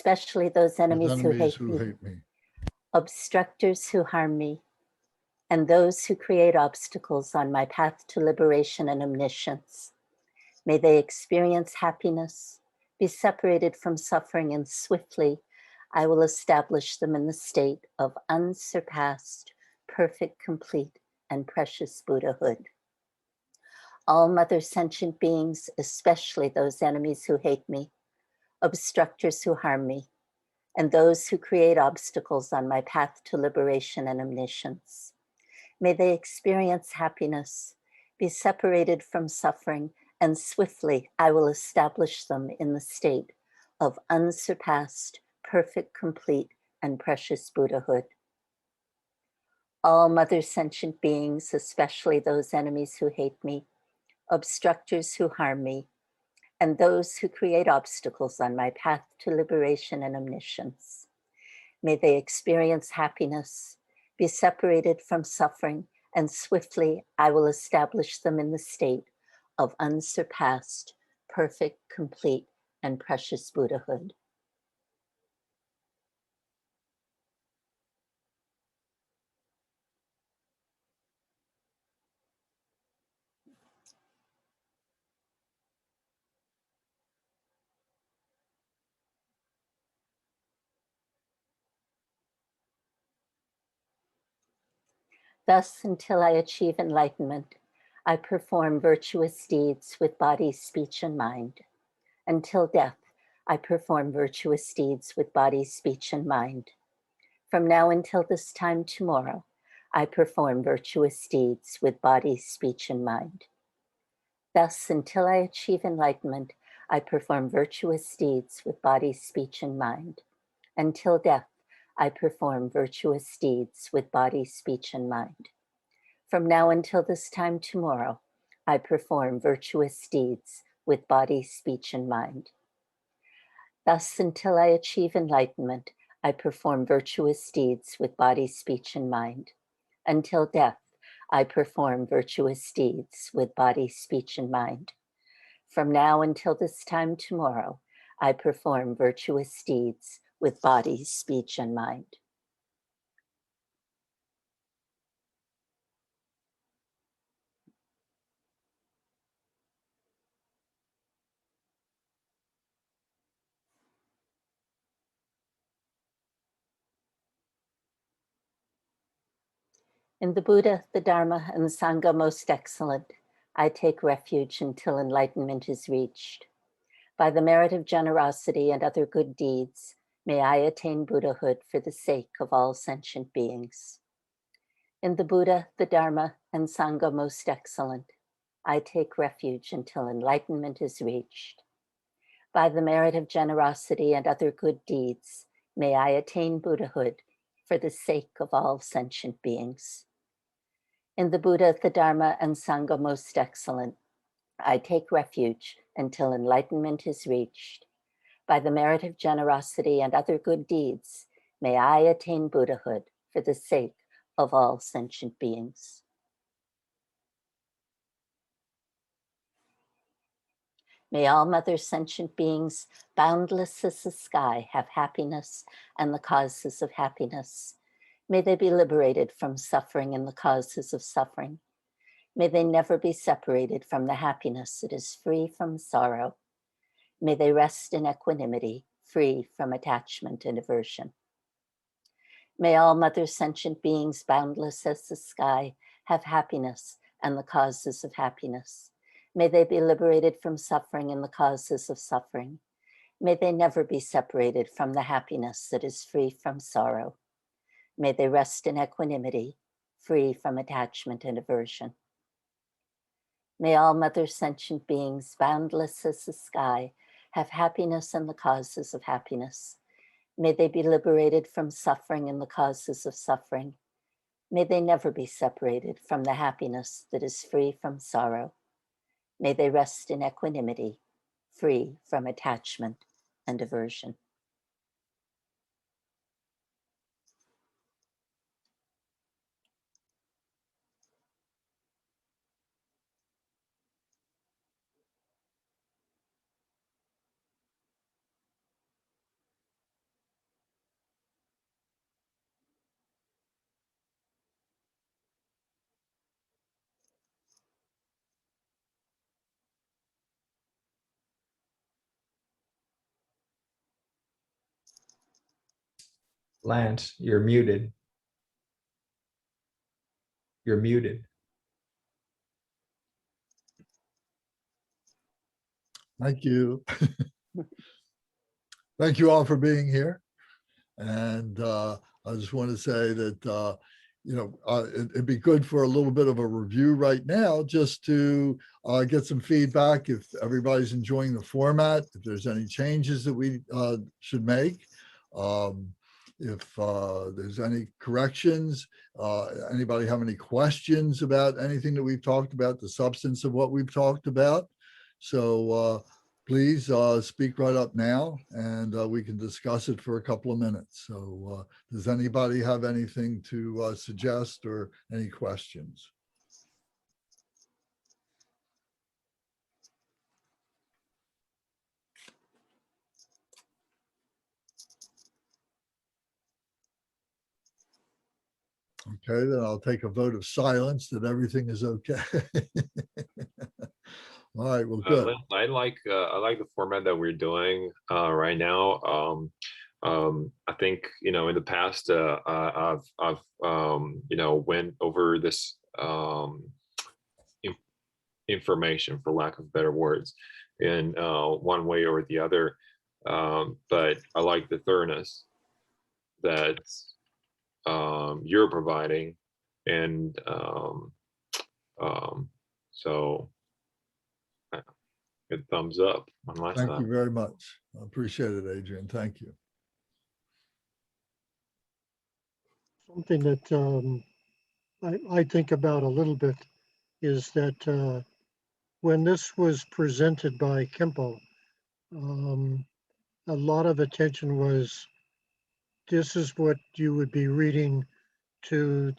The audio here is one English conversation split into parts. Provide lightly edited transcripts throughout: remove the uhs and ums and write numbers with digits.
especially those enemies who hate me, obstructors who harm me, and those who create obstacles on my path to liberation and omniscience. May they experience happiness, be separated from suffering, and swiftly I will establish them in the state of unsurpassed, perfect, complete, and precious Buddhahood. All mother sentient beings, especially those enemies who hate me, obstructors who harm me, and those who create obstacles on my path to liberation and omniscience. May they experience happiness, be separated from suffering, and swiftly I will establish them in the state of unsurpassed, perfect, complete, and precious Buddhahood. All mother sentient beings, especially those enemies who hate me, obstructors who harm me, and those who create obstacles on my path to liberation and omniscience. May they experience happiness, be separated from suffering, and swiftly I will establish them in the state of unsurpassed, perfect, complete, and precious Buddhahood. Thus, until I achieve enlightenment, I perform virtuous deeds with body, speech, and mind. Until death, I perform virtuous deeds with body, speech, and mind. From now until this time tomorrow, I perform virtuous deeds with body, speech, and mind. Thus, until I achieve enlightenment, I perform virtuous deeds with body, speech, and mind. Until death, I perform virtuous deeds with body, speech, and mind. From now until this time tomorrow, I perform virtuous deeds with body, speech, and mind. Thus, until I achieve enlightenment, I perform virtuous deeds with body, speech, and mind. Until death, I perform virtuous deeds with body, speech, and mind. From now until this time tomorrow, I perform virtuous deeds with body, speech, and mind. In the Buddha, the Dharma, and the Sangha most excellent, I take refuge until enlightenment is reached. By the merit of generosity and other good deeds, may I attain Buddhahood for the sake of all sentient beings. In the Buddha, the Dharma, and Sangha most excellent, I take refuge until enlightenment is reached. By the merit of generosity and other good deeds, may I attain Buddhahood for the sake of all sentient beings. In the Buddha, the Dharma, and Sangha most excellent, I take refuge until enlightenment is reached. By the merit of generosity and other good deeds, may I attain Buddhahood for the sake of all sentient beings. May all mother sentient beings, boundless as the sky, have happiness and the causes of happiness. May they be liberated from suffering and the causes of suffering. May they never be separated from the happiness that is free from sorrow. May they rest in equanimity, free from attachment and aversion. May all mother sentient beings, boundless as the sky, have happiness and the causes of happiness. May they be liberated from suffering and the causes of suffering. May they never be separated from the happiness that is free from sorrow. May they rest in equanimity, free from attachment and aversion. May all mother sentient beings, boundless as the sky, have happiness and the causes of happiness. May they be liberated from suffering and the causes of suffering. May they never be separated from the happiness that is free from sorrow. May they rest in equanimity, free from attachment and aversion. Lance, you're muted. You're muted. Thank you. Thank you all for being here. And I just want to say that, it'd be good for a little bit of a review right now, just to get some feedback if everybody's enjoying the format, if there's any changes that we should make, if there's any corrections, anybody have any questions about anything that we've talked about, the substance of what we've talked about. So please speak right up now, and we can discuss it for a couple of minutes. So does anybody have anything to suggest or any questions? Okay, then I'll take a vote of silence that everything is okay. All right, well, good. I like the format that we're doing right now. I think in the past I've went over this information, for lack of better words, in one way or the other. But I like the thoroughness that you're providing, and so good thumbs up on my side. Thank you very much. I appreciate it, Adrian. Thank you. Something that I think about a little bit is that when this was presented by Kempo, a lot of attention was, this is what you would be reading to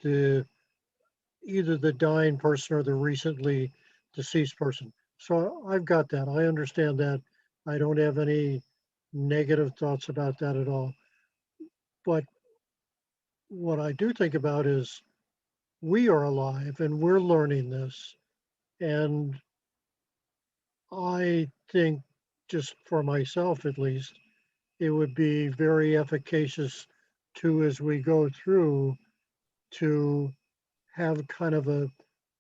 either the dying person or the recently deceased person. So I've got that. I understand that. I don't have any negative thoughts about that at all. But what I do think about is, we are alive and we're learning this. And I think, just for myself at least, it would be very efficacious to, as we go through, to have kind of a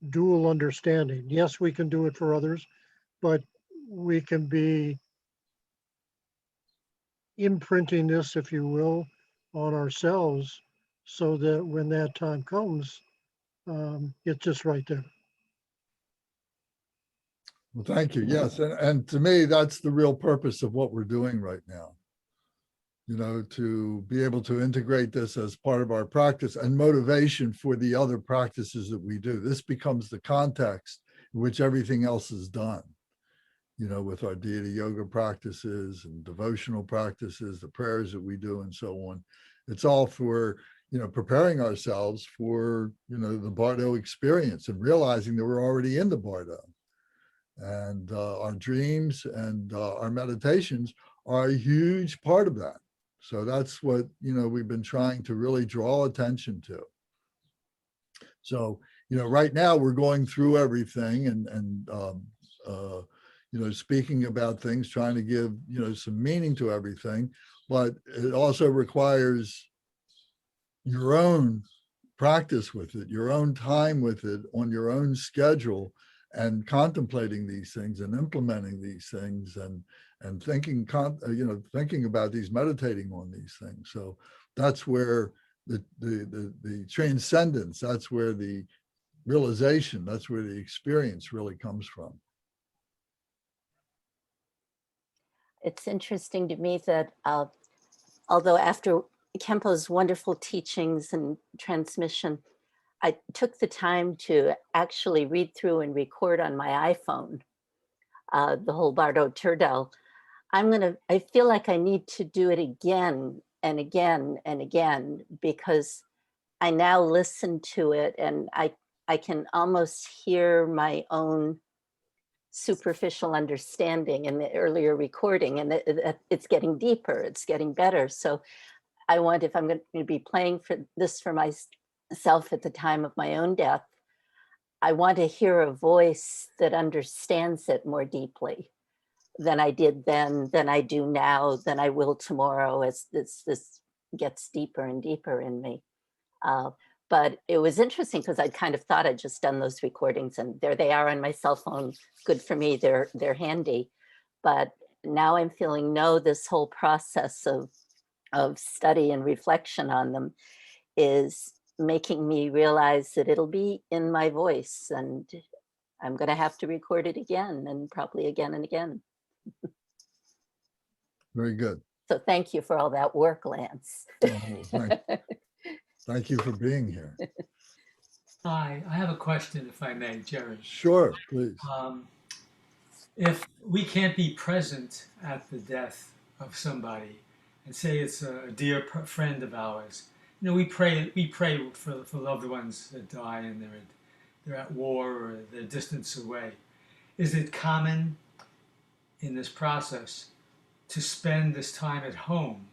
dual understanding. Yes, we can do it for others, but we can be imprinting this, if you will, on ourselves, so that when that time comes, it's just right there. Well, thank you. Yes, and to me, that's the real purpose of what we're doing right now. To be able to integrate this as part of our practice and motivation for the other practices that we do. This becomes the context in which everything else is done, with our deity yoga practices and devotional practices, the prayers that we do and so on. It's all for, preparing ourselves for, the Bardo experience and realizing that we're already in the Bardo. And our dreams and our meditations are a huge part of that. So that's what, we've been trying to really draw attention to. So, right now we're going through everything and speaking about things, trying to give, some meaning to everything, but it also requires your own practice with it, your own time with it, on your own schedule, and contemplating these things and implementing these things and thinking about these, meditating on these things. So that's where the transcendence, that's where the realization, that's where the experience really comes from. It's interesting to me that although after Kempo's wonderful teachings and transmission, I took the time to actually read through and record on my iPhone the whole Bardo Thödol. I feel like I need to do it again and again and again, because I now listen to it and I can almost hear my own superficial understanding in the earlier recording, and it's getting deeper, it's getting better. So I want, if I'm going to be playing for this for myself at the time of my own death, I want to hear a voice that understands it more deeply than I did then, than I do now, than I will tomorrow, as this gets deeper and deeper in me. But it was interesting because I kind of thought I'd just done those recordings, and there they are on my cell phone. Good for me, they're handy. But now I'm feeling, no, this whole process of study and reflection on them is making me realize that it'll be in my voice, and I'm going to have to record it again, and probably again and again. Very good. So thank you for all that work, Lance. Oh, thank you for being here. Hi, I have a question, if I may, Jerry. Sure, please. If we can't be present at the death of somebody, and say it's a dear friend of ours, you know, we pray for loved ones that die and they're at war or they're distance away. Is it common in this process to spend this time at home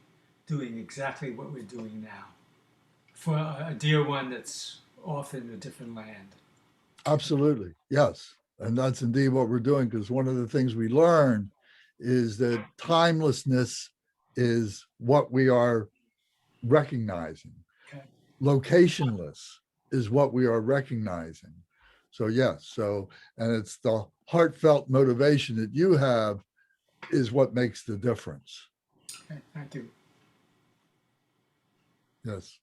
doing exactly what we're doing now for a dear one that's off in a different land? Absolutely, yes. And that's indeed what we're doing, because one of the things we learn is that timelessness is what we are recognizing. Okay. Locationless is what we are recognizing. So yes, and it's the heartfelt motivation that you have is what makes the difference. Okay, thank you. Yes.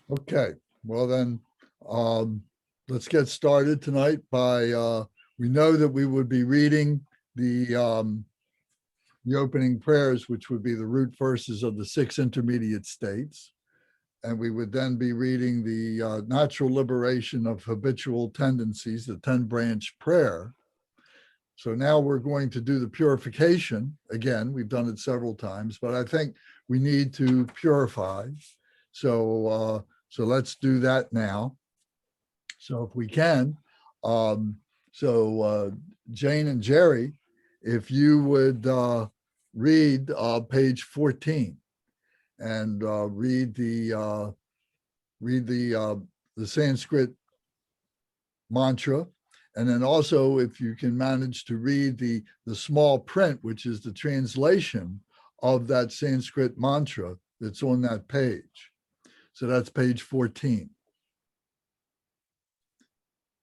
Okay, well then, let's get started tonight by, we know that we would be reading the opening prayers, which would be the root verses of the 6 intermediate states. And we would then be reading the natural liberation of habitual tendencies, the 10-branch prayer. So now we're going to do the purification. Again, we've done it several times, but I think we need to purify. So let's do that now. So if we can, Jane and Jerry, if you would read page 14 and read the Sanskrit mantra. And then also, if you can manage to read the small print, which is the translation of that Sanskrit mantra that's on that page. So that's page 14.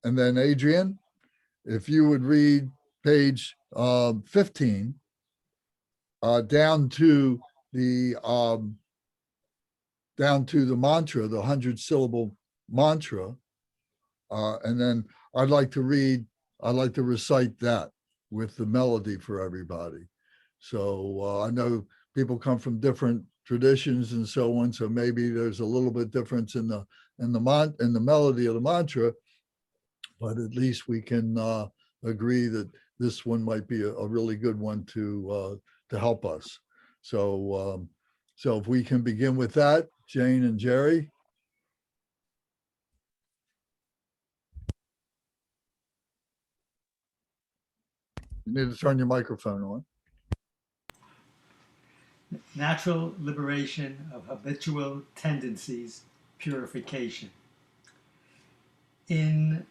And then Adrian, if you would read page 15 down to the mantra, the 100-syllable mantra, and then I'd like to recite that with the melody for everybody. So I know people come from different traditions and so on, so maybe there's a little bit difference in the melody of the mantra, but at least we can agree that this one might be a really good one to help us. So if we can begin with that, Jane and Jerry. You need to turn your microphone on. Natural liberation of habitual tendencies, purification. It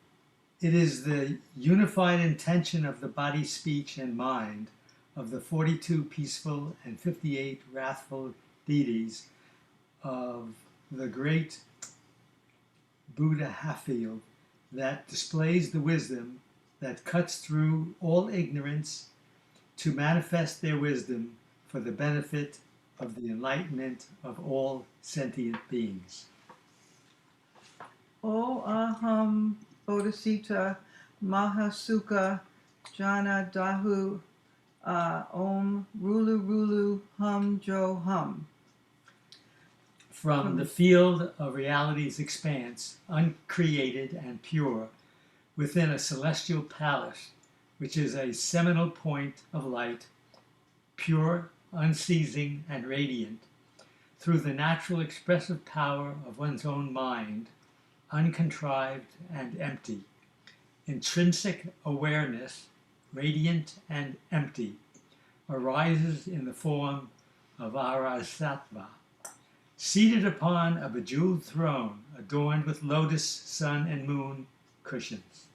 is the unified intention of the body, speech, and mind of the 42 peaceful and 58 wrathful deities of the great Buddha Hafield that displays the wisdom that cuts through all ignorance to manifest their wisdom for the benefit of the enlightenment of all sentient beings. O aham bodhisita mahasukha jana dahu om rulu rulu hum jo hum. From the field of reality's expanse, uncreated and pure, within a celestial palace, which is a seminal point of light, pure, unceasing, and radiant, through the natural expressive power of one's own mind, uncontrived and empty, intrinsic awareness, radiant and empty, arises in the form of Arasattva, seated upon a bejeweled throne adorned with lotus, sun, and moon cushions.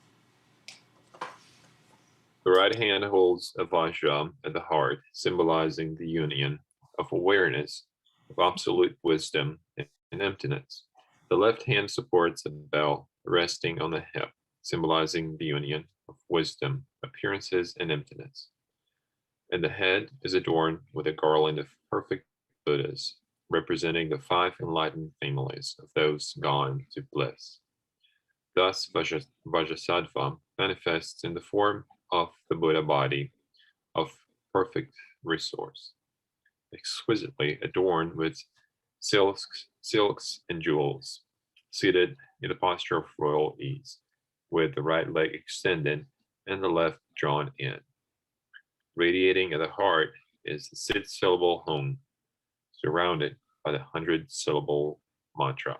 The right hand holds a vajra at the heart, symbolizing the union of awareness, of absolute wisdom, and emptiness. The left hand supports a bell resting on the hip, symbolizing the union of wisdom, appearances, and emptiness. And the head is adorned with a garland of perfect Buddhas, representing the 5 enlightened families of those gone to bliss. Thus, Vajrasattva manifests in the form of the Buddha body of perfect resource, exquisitely adorned with silks and jewels, seated in the posture of royal ease, with the right leg extended and the left drawn in. Radiating at the heart is the 6-syllable Hum, surrounded by the 100-syllable mantra.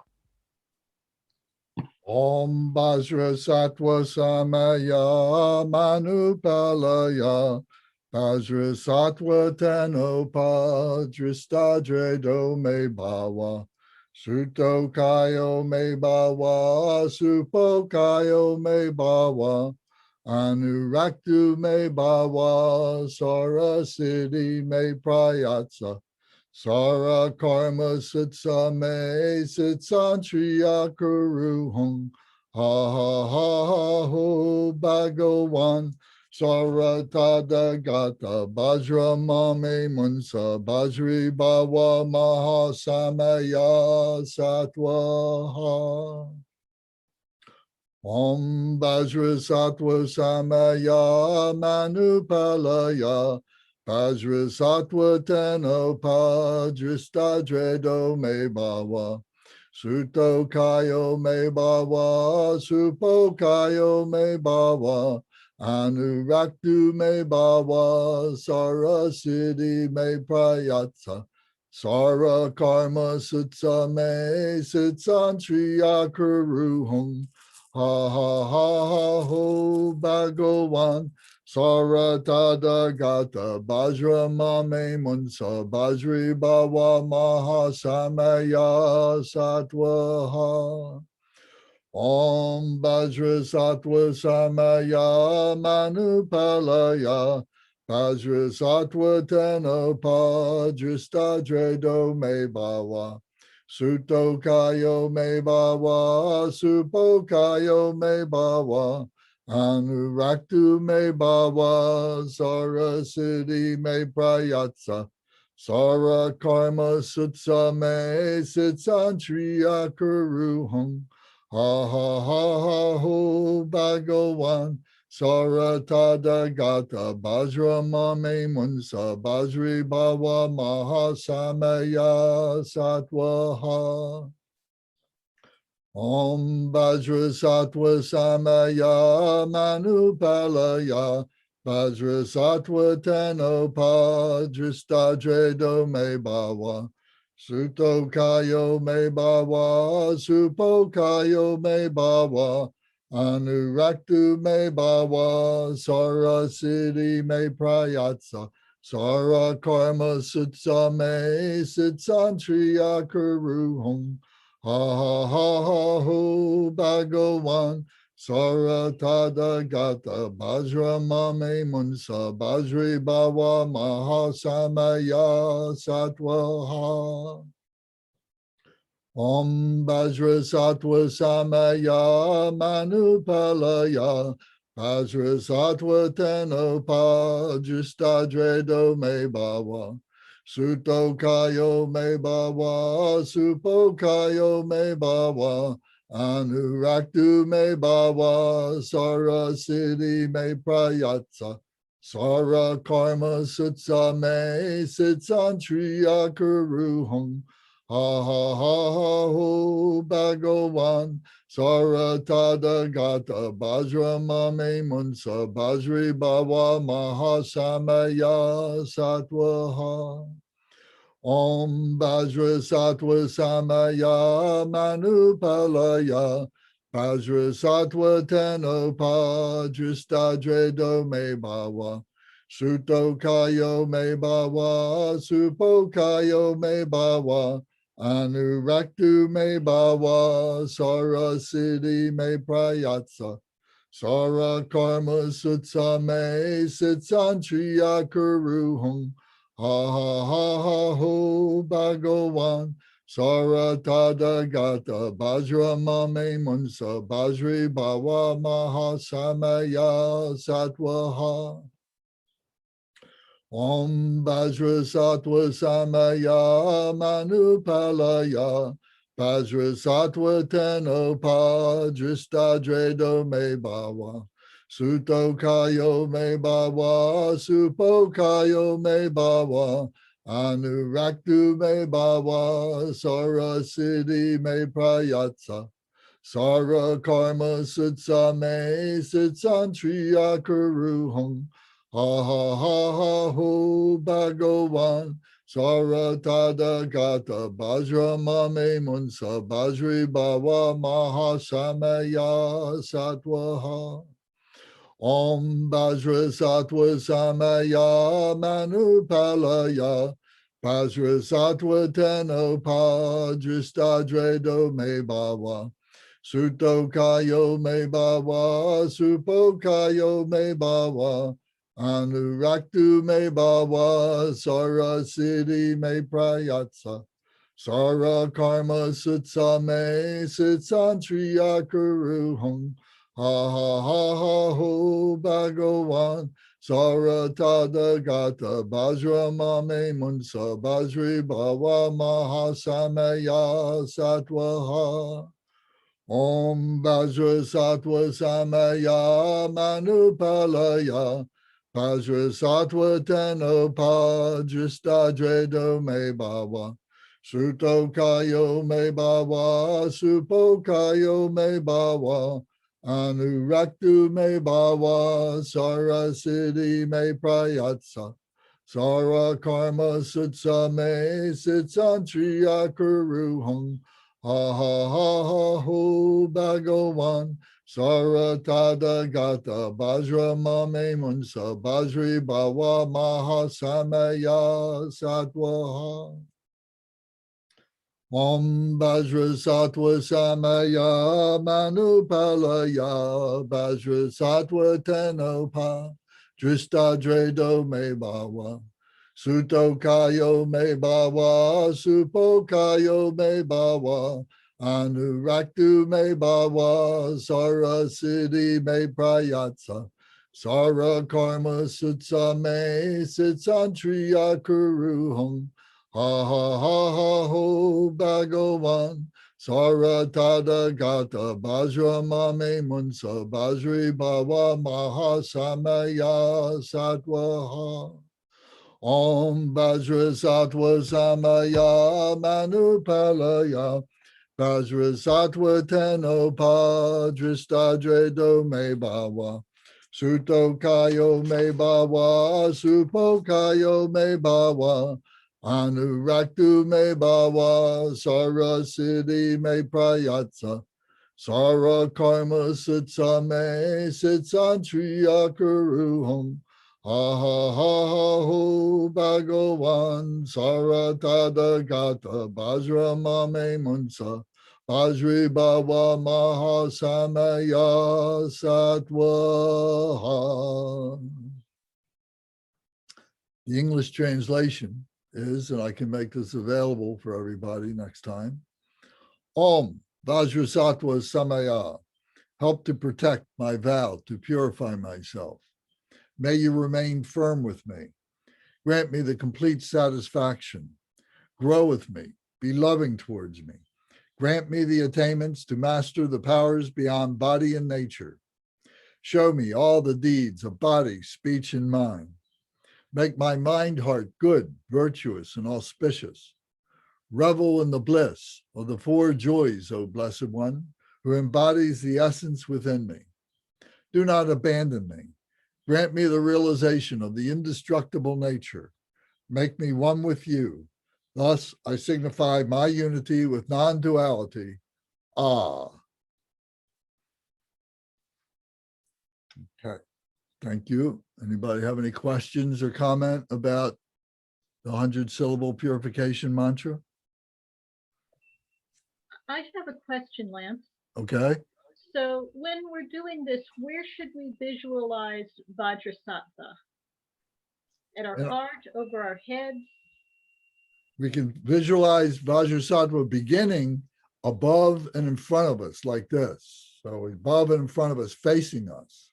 Om Vajra Sattva Samaya Manupalaya Vajra Sattva Tenopa Dristadre Do Me Bhava Suto Kayo Me Bhava Supo Kayo Me Bhava Anuraktu Me Bhava Sara Siddhi Me Prayatsa Sara karma sitsa me sitsan triya kuru hung ha ha ha ha ho bhagavan Sara tada gata bajra mame munsa bajri bhava maha samaya satwaha Om Vajra Sattva Samaya Manupalaya Vajra Sattva Tenopa Dristadredo Me Bhava Suto Kayo Me Bhava Supo Kayo Me Bhava Anuraktu Me Bhava Sara Siddhi Me Prayatsa Sara Karma Sutsa Me Sitsan Triya Kuru Hung Ha ha ha ha ho bhagavan Saratada gata bajra mame munsa bajri bhava maha samaya satwaha Om Vajra Sattva Samaya Manupalaya Vajra Sattva Tenopa Dristadredo Me Bhava Suto Kayo Me Bhava Supo Kayo Me Bhava Anuraktu Me Bhava Sara Siddhi Me Prayatsa Sara Karma Sutsa Me Sitsan Triya Kuru Hung Ha ha ha ha ho bhagavan Saratada gata bajra mame munsa bajri bhava maha samaya satwaha Om Vajra Sattva Samaya Manupalaya Vajra Sattva Tenopa Dristadredo Me Bhava Suto Kayo Me Bhava Supo Kayo Me Bhava Anuraktu Me Bhava Sara Siddhi Me Prayatsa Sara Karma Sutsa Me Sitsan Triya Kuru Hung Ha ha ha ha ho bhagavan Saratada gata bajra mame munsa bajri bhava maha samaya satwaha Om Vajra Sattva Samaya Manupalaya Vajra Sattva Tenopa Dristadredo Me Bhava Suto Kayo Me Bhava Supo Kayo Me Bhava Anuraktu Me Bhava Sara Siddhi Me Prayatsa Sara Karma Sutsa Me Sitsan Triya Kuru Hung Ha ha ha ha ho bhagavan Saratada gata bajra mame munsa bajri bhava maha samaya satwaha Om Vajra Sattva Samaya Manupalaya Vajra Sattva Tenopa Dristadredo Me Bhava Suto Kayo Me Bhava Supo Kayo Me Bhava Anuraktu Me Bhava Sara Siddhi Me Prayatsa Sara karma sutsame sitsantriya kuruhum. Ha ha ha ha ho Bhagavan. Sara tada gata bajra mame munsa bajri bhava mahasamaya satwaha. Om Bajra Sattva Samaya Manupalaya Bajra Sattva Tenopa Dristadredo Me Bhava Suto Kayo Me Bhava Supo Kayo Me Bhava Anuraktu Me Bhava Sara Siddhi Me Prayatsa Sara Karma Sutsa Me Sitsantriya Kuruham. Ha ha ha ha ho Bhagavan. Sara tada gata bajra mame munsa bajri bhava mahasamaya satwaha. Om bajra satwa samaya manupalaya. Bajra satwa tenopa dristadredo me bhava. Suto kayo me bhava supo kayo me bhava. Anuraktu me bhava sara siddhi me prayatsa. Sara karma sutsa me sitsantriya kuruham. Ha ha ha ha ho Bhagavan. Sara tada gata bajra mame munsa bajri bhava mahasamaya satwaha. Om Vajra Sattva Samaya Manupalaya Vajra Sattva Tenopa Dristadredo Me Bhava Suto Kayo Me Bhava Supo Kayo Me Bhava Anuraktu Me Bhava Sara Siddhi Me Prayatsa Sara Karma Sutsa Me Sitsantriya Kuruham. Ha ha ha ha ho Bhagavan. Sara tada gata bajra mame munsa bajri bhava mahasamaya satwaha. Om bajra satwa samaya manupalaya bajra satwa tenopa dristadredo me bhava. Suto kayo me bhava, supo kayo me bhava, anuraktu me bhava, sara siddhi me prayatsa, sara karma sutsa me sitsantriya kuruham. Ha ha ha ha ho Bhagavan. Sara tada gata bajra mame munsa bajri bhava mahasamaya satwaha. Om Vajra Sattva Samaya Manupalaya Vajra Sattva Tenopa Dristadredo Me Bhava Suto Kayo Me Bhava Supo Kayo Me Bhava Anuraktu Me Bhava Sara Siddhi Me Prayatsa Sara Karma Sutsa Me Sitsantriya Kuruham. Ha ha ha ha ho Bhagavan. Sara tada gata bajra mame munsa bajri bhava mahasamaya satwaha. The English translation is, and I can make this available for everybody next time. Om Vajrasattva Samaya. Help to protect my vow to purify myself. May you remain firm with me. Grant me the complete satisfaction. Grow with me. Be loving towards me. Grant me the attainments to master the powers beyond body and nature. Show me all the deeds of body, speech, and mind. Make my mind heart good, virtuous, and auspicious. Revel in the bliss of the four joys, O Blessed One, who embodies the essence within me. Do not abandon me. Grant me the realization of the indestructible nature. Make me one with you. Thus, I signify my unity with non-duality. Ah. Okay, thank you. Anybody have any questions or comment about the 100-syllable purification mantra? I have a question, Lance. Okay. So when we're doing this, where should we visualize Vajrasattva? At our Yeah. heart, over our heads? We can visualize Vajrasattva beginning above and in front of us like this. So above and in front of us, facing us.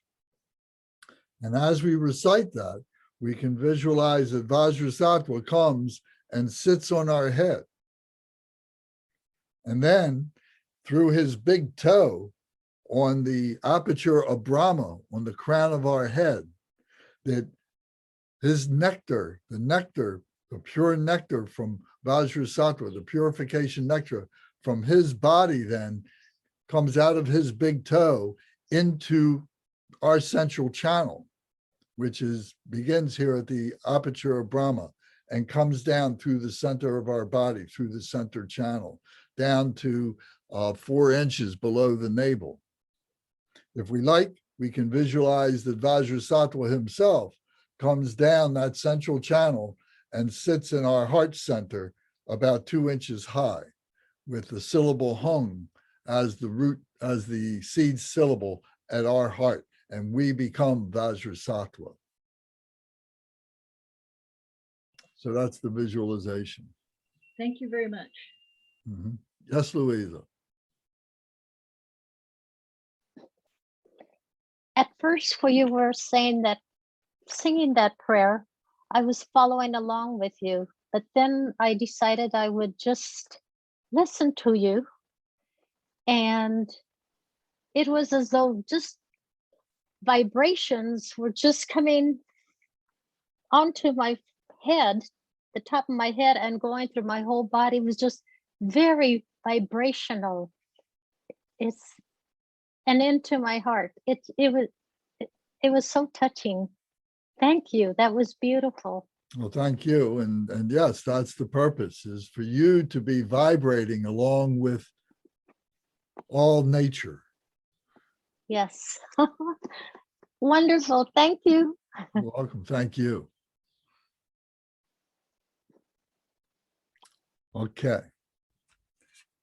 And as we recite that, we can visualize that Vajrasattva comes and sits on our head. And then through his big toe on the aperture of Brahma, on the crown of our head, that his nectar, the pure nectar from Vajrasattva, the purification nectar from his body then comes out of his big toe into our central channel, which begins here at the aperture of Brahma and comes down through the center of our body, through the center channel, down to 4 inches below the navel. If we like, we can visualize that Vajrasattva himself comes down that central channel and sits in our heart center about 2 inches high, with the syllable hung as the root, as the seed syllable at our heart, and we become Vajrasattva. So that's the visualization. Thank you very much. Mhm. Yes, Louisa. At first, when you were saying that, singing that prayer, I was following along with you, but then I decided I would just listen to you. And it was as though just vibrations were just coming onto my head, the top of my head, and going through my whole body. It was just very vibrational. And into my heart. It was so touching. Thank you. That was beautiful. Well, thank you. And yes, that's the purpose, is for you to be vibrating along with all nature. Yes. Wonderful. Thank you. You're welcome. Thank you. Okay.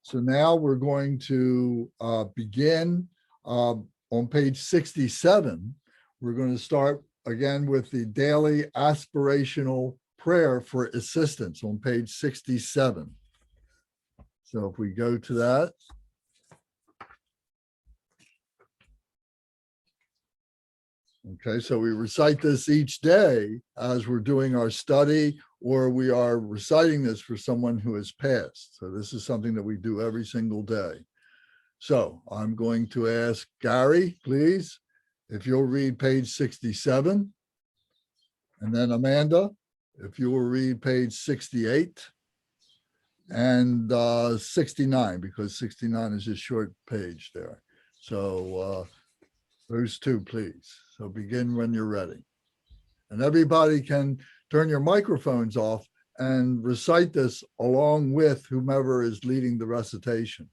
So now we're going to begin on page 67. We're going to start again with the daily aspirational prayer for assistance on page 67. So if we go to that. Okay, so we recite this each day as we're doing our study, or we are reciting this for someone who has passed. So this is something that we do every single day. So I'm going to ask Gary, please, if you'll read page 67. And then Amanda, if you will read page 68 and 69, because 69 is a short page there. So those two, please. So begin when you're ready. And everybody can turn your microphones off and recite this along with whomever is leading the recitation.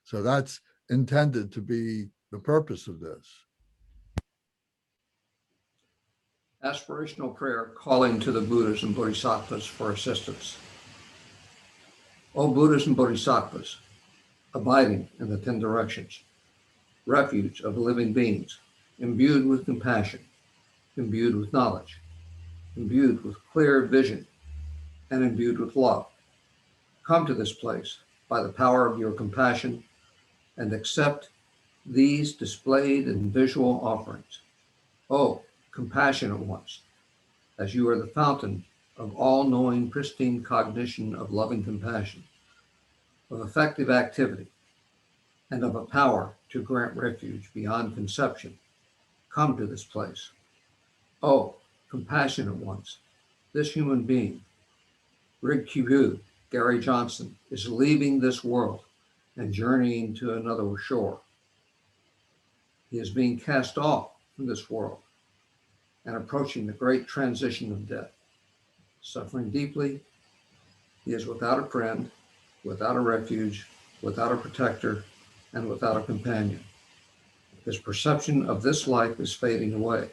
So that's intended to be the purpose of this. Aspirational prayer calling to the Buddhas and Bodhisattvas for assistance. O Buddhas and Bodhisattvas, abiding in the 10 directions, refuge of living beings, imbued with compassion, imbued with knowledge, imbued with clear vision, and imbued with love. Come to this place by the power of your compassion and accept these displayed in visual offerings. O compassionate ones, as you are the fountain of all-knowing pristine cognition of loving compassion, of effective activity, and of a power to grant refuge beyond conception, come to this place. Oh, compassionate ones, this human being, Rig Q, Gary Johnson, is leaving this world and journeying to another shore. He is being cast off from this world and approaching the great transition of death. Suffering deeply, he is without a friend, without a refuge, without a protector, and without a companion. His perception of this life is fading away.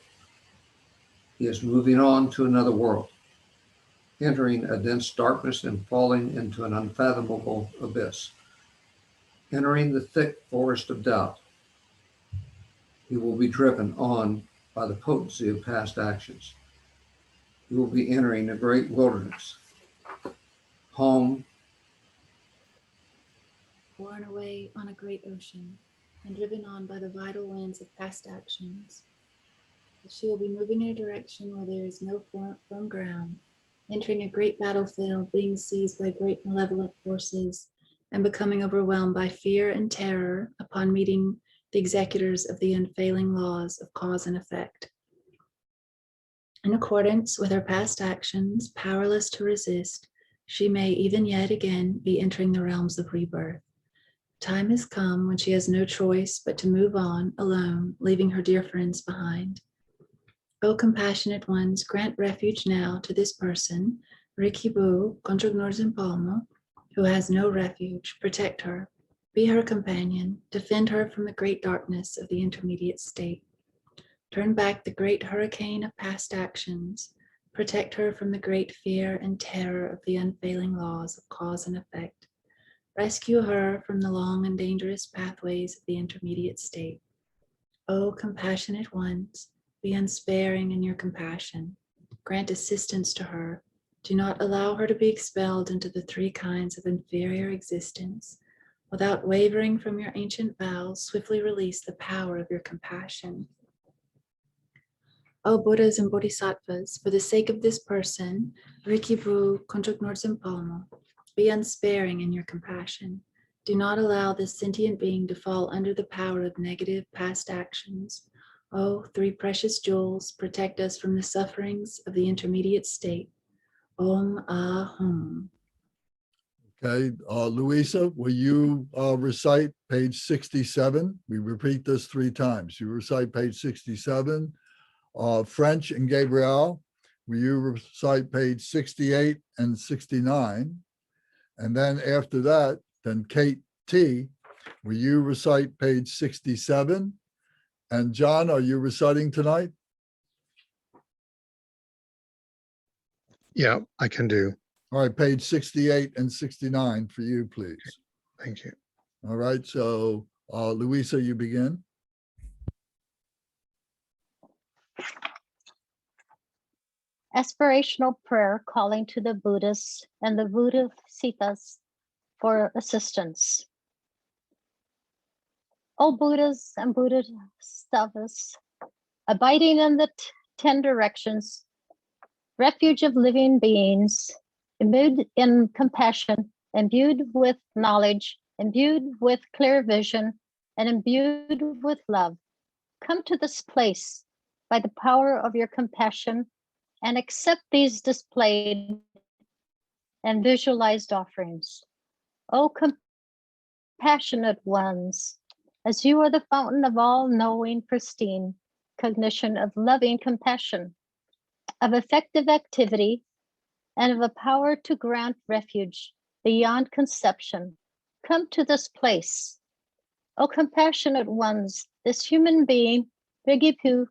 He is moving on to another world, entering a dense darkness and falling into an unfathomable abyss, entering the thick forest of doubt, He will be driven on by the potency of past actions. He will be entering a great wilderness. Home, borne away on a great ocean, and driven on by the vital winds of past actions. She will be moving in a direction where there is no firm ground, entering a great battlefield, being seized by great malevolent forces, and becoming overwhelmed by fear and terror upon meeting the executors of the unfailing laws of cause and effect. In accordance with her past actions, powerless to resist, she may even yet again be entering the realms of rebirth. Time has come when she has no choice but to move on alone, leaving her dear friends behind. O compassionate ones, grant refuge now to this person, Rikibu Conjugnors who has no refuge. Protect her, be her companion, defend her from the great darkness of the intermediate state. Turn back the great hurricane of past actions. Protect her from the great fear and terror of the unfailing laws of cause and effect. Rescue her from the long and dangerous pathways of the intermediate state. O compassionate ones, be unsparing in your compassion. Grant assistance to her. Do not allow her to be expelled into the three kinds of inferior existence. Without wavering from your ancient vows, swiftly release the power of your compassion. O Buddhas and Bodhisattvas, for the sake of this person, Rikibu Conjugnors be unsparing in your compassion. Do not allow this sentient being to fall under the power of negative past actions. O three precious jewels, protect us from the sufferings of the intermediate state. Om Ahum. Okay, Louisa, will you recite page 67? We repeat this 3 times. You recite page 67. French and Gabrielle, will you recite page 68 and 69? And then after that, then Kate T, will you recite page 67? And John, are you reciting tonight? Yeah, I can do. All right, page 68 and 69 for you, please. Thank you. All right, so Louisa, you begin. Aspirational prayer calling to the Buddhists and the Bodhisattvas for assistance. O Buddhas and Bodhisattvas, abiding in the 10 directions, refuge of living beings, imbued in compassion, imbued with knowledge, imbued with clear vision, and imbued with love, come to this place by the power of your compassion and accept these displayed and visualized offerings. O compassionate ones, as you are the fountain of all knowing, pristine cognition of loving compassion, of effective activity, and of a power to grant refuge beyond conception, come to this place. O compassionate ones, this human being, Rigipu,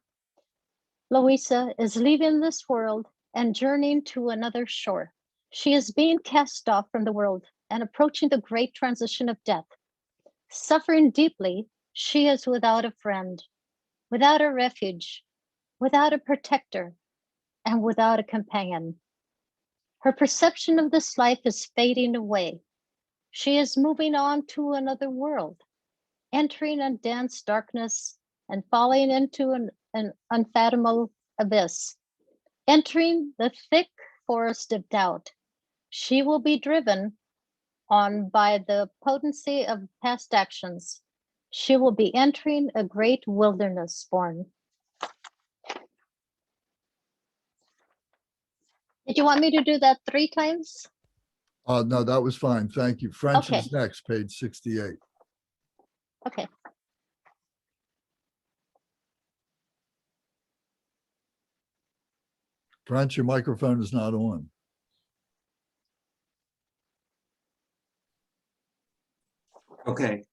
Louisa, is leaving this world and journeying to another shore. She is being cast off from the world and approaching the great transition of death. Suffering deeply, she is without a friend, without a refuge, without a protector, and without a companion. Her perception of this life is fading away. She is moving on to another world, entering a dense darkness and falling into an unfathomable abyss, entering the thick forest of doubt. She will be driven on by the potency of past actions. She will be entering a great wilderness born. Did you want me to do that 3 times? No, that was fine. Thank you. French Okay. is next, page 68. Okay. French, your microphone is not on. Okay.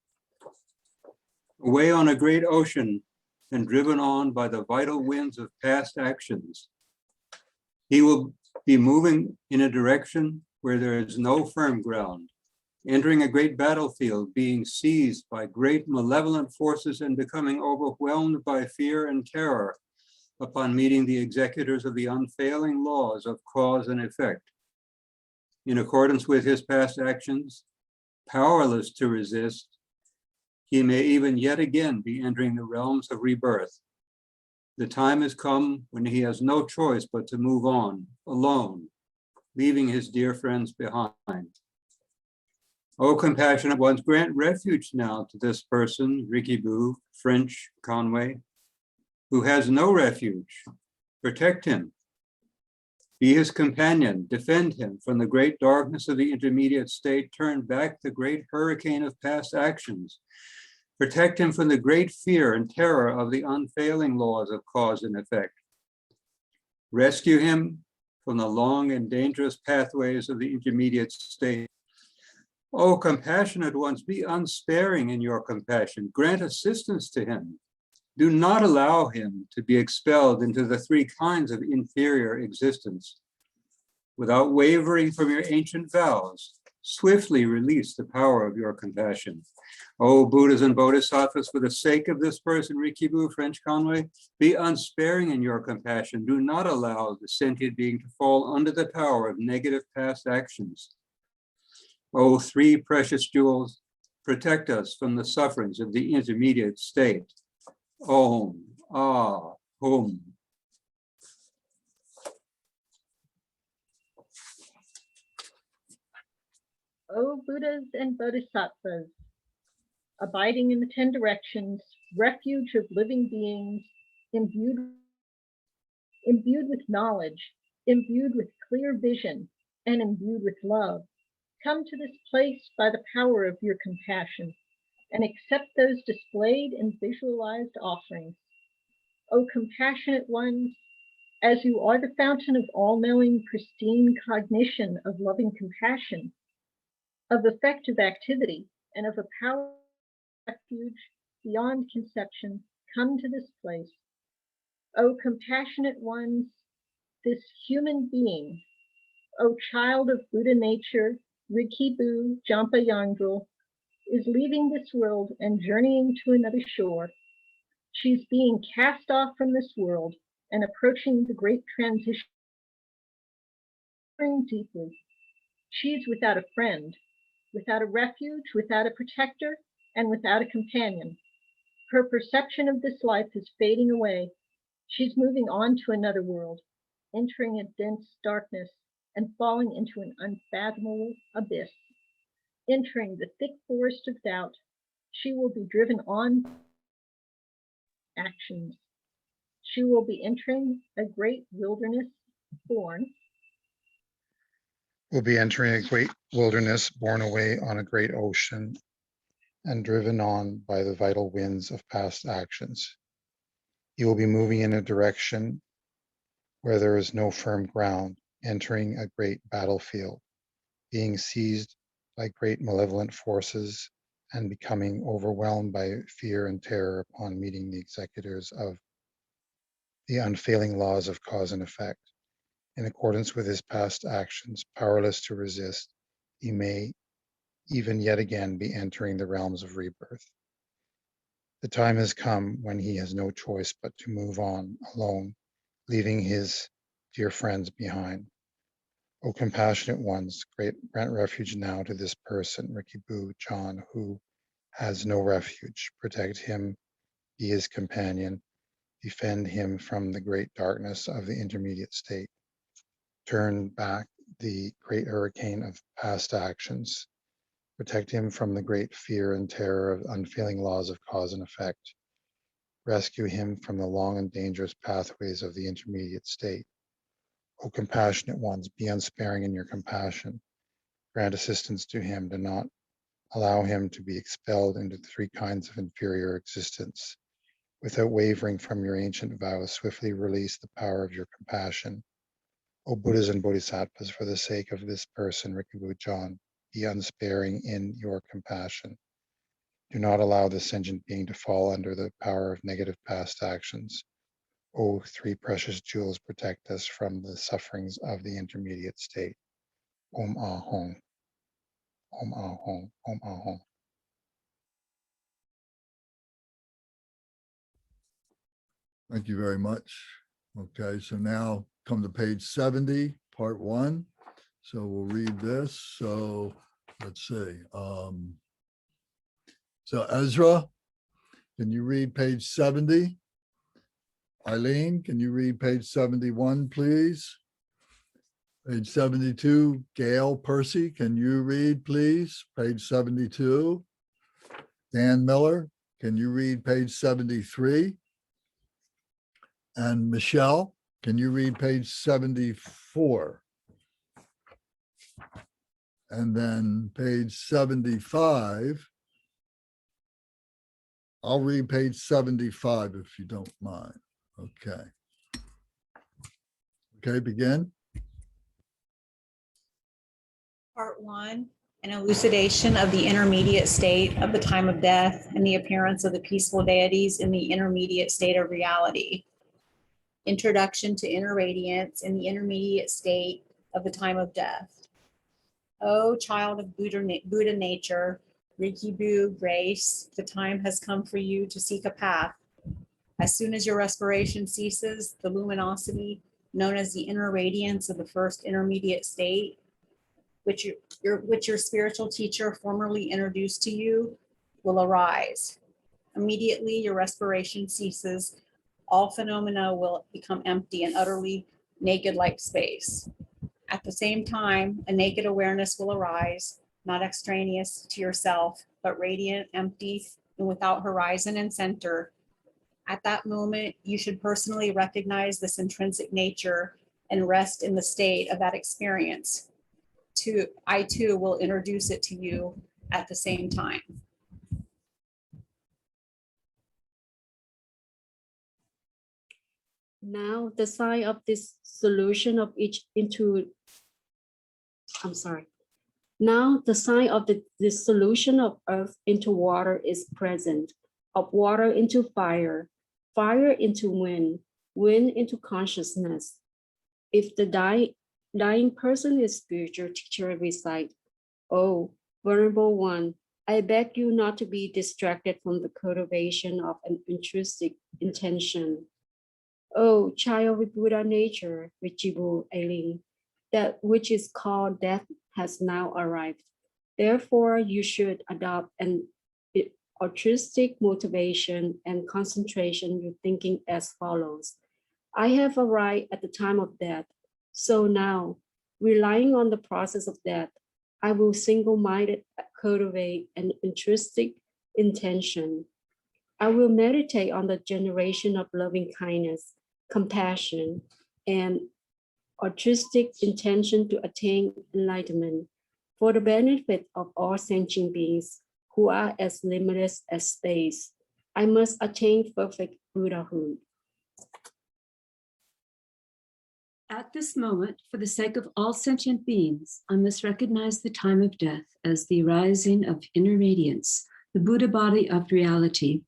Away on a great ocean and driven on by the vital winds of past actions. He will be moving in a direction where there is no firm ground, entering a great battlefield, being seized by great malevolent forces and becoming overwhelmed by fear and terror upon meeting the executors of the unfailing laws of cause and effect. In accordance with his past actions, powerless to resist, he may even yet again be entering the realms of rebirth. The time has come when he has no choice but to move on, alone, leaving his dear friends behind. O compassionate ones, grant refuge now to this person, Ricky Boo, French Conway, who has no refuge. Protect him. Be his companion, defend him from the great darkness of the intermediate state, turn back the great hurricane of past actions. Protect him from the great fear and terror of the unfailing laws of cause and effect. Rescue him from the long and dangerous pathways of the intermediate state. O compassionate ones, be unsparing in your compassion. Grant assistance to him. Do not allow him to be expelled into the three kinds of inferior existence. Without wavering from your ancient vows, swiftly release the power of your compassion. O Buddhas and Bodhisattvas, for the sake of this person, Rikibu, French Conway, be unsparing in your compassion. Do not allow the sentient being to fall under the power of negative past actions. O three precious jewels, protect us from the sufferings of the intermediate state. Om, Ah, Hum. O Buddhas and Bodhisattvas, abiding in the 10 directions, refuge of living beings, imbued with knowledge, imbued with clear vision, and imbued with love, come to this place by the power of your compassion and accept those displayed and visualized offerings. O compassionate ones, as you are the fountain of all-knowing, pristine cognition of loving compassion, of effective activity, and of a power refuge beyond conception, come to this place. O compassionate ones, this human being, O child of Buddha nature, Rikibu Jampa Yangdrul, is leaving this world and journeying to another shore. She's being cast off from this world and approaching the great transition deeply. She's without a friend, without a refuge, without a protector, and without a companion. Her perception of this life is fading away. She's moving on to another world, entering a dense darkness and falling into an unfathomable abyss. Entering the thick forest of doubt, she will be driven on actions. She will be entering a great wilderness born. Will be entering a great wilderness, borne away on a great ocean, and driven on by the vital winds of past actions. He will be moving in a direction where there is no firm ground, entering a great battlefield, being seized by great malevolent forces and becoming overwhelmed by fear and terror upon meeting the executors of the unfailing laws of cause and effect. In accordance with his past actions, powerless to resist, he may even yet again be entering the realms of rebirth. The time has come when he has no choice but to move on alone, leaving his dear friends behind. O compassionate ones, grant refuge now to this person, Ricky Boo John, who has no refuge. Protect him, be his companion, defend him from the great darkness of the intermediate state. Turn back the great hurricane of past actions. Protect him from the great fear and terror of unfailing laws of cause and effect. Rescue him from the long and dangerous pathways of the intermediate state. O compassionate ones, be unsparing in your compassion. Grant assistance to him. Do not allow him to be expelled into the three kinds of inferior existence. Without wavering from your ancient vows, swiftly release the power of your compassion. O Buddhas and Bodhisattvas, for the sake of this person, Rikibu John, be unsparing in your compassion. Do not allow the sentient being to fall under the power of negative past actions. O three precious jewels, protect us from the sufferings of the intermediate state. Om Ah Hong. Om Ahom, Om Ahom. Thank you very much. Okay, so now come to page 70, part 1. So we'll read this. So let's see. So Ezra, can you read page 70? Eileen, can you read page 71, please? Page 72, Gail Percy, can you read, please? Page 72. Dan Miller, can you read page 73? And Michelle, can you read page 74? And then page 75. I'll read page 75 if you don't mind. Okay. Okay, begin. Part 1, an elucidation of the intermediate state of the time of death and the appearance of the peaceful deities in the intermediate state of reality. Introduction to inner radiance in the intermediate state of the time of death. O child of Buddha nature, Rikibu grace, the time has come for you to seek a path. As soon as your respiration ceases, the luminosity known as the inner radiance of the first intermediate state, which your spiritual teacher formerly introduced to you, will arise. Immediately your respiration ceases, all phenomena will become empty and utterly naked like space. At the same time, a naked awareness will arise, not extraneous to yourself, but radiant, empty, and without horizon and center. At that moment, you should personally recognize this intrinsic nature and rest in the state of that experience. I too will introduce it to you at the same time. Now the sign of this solution of each into, Now the sign of the dissolution of earth into water is present, of water into fire, fire into wind, wind into consciousness. If the dying person is spiritual teacher, recite, "Oh, vulnerable one, I beg you not to be distracted from the cultivation of an intrinsic intention. Oh, child with Buddha nature, Richibu Ailing, that which is called death has now arrived. Therefore, you should adopt an altruistic motivation and concentration your thinking as follows. I have arrived at the time of death. So now, relying on the process of death, I will single-minded cultivate an intrinsic intention. I will meditate on the generation of loving kindness, compassion, and altruistic intention to attain enlightenment for the benefit of all sentient beings who are as limitless as space. I must attain perfect Buddhahood. At this moment, for the sake of all sentient beings, I must recognize the time of death as the arising of inner radiance, the Buddha body of reality.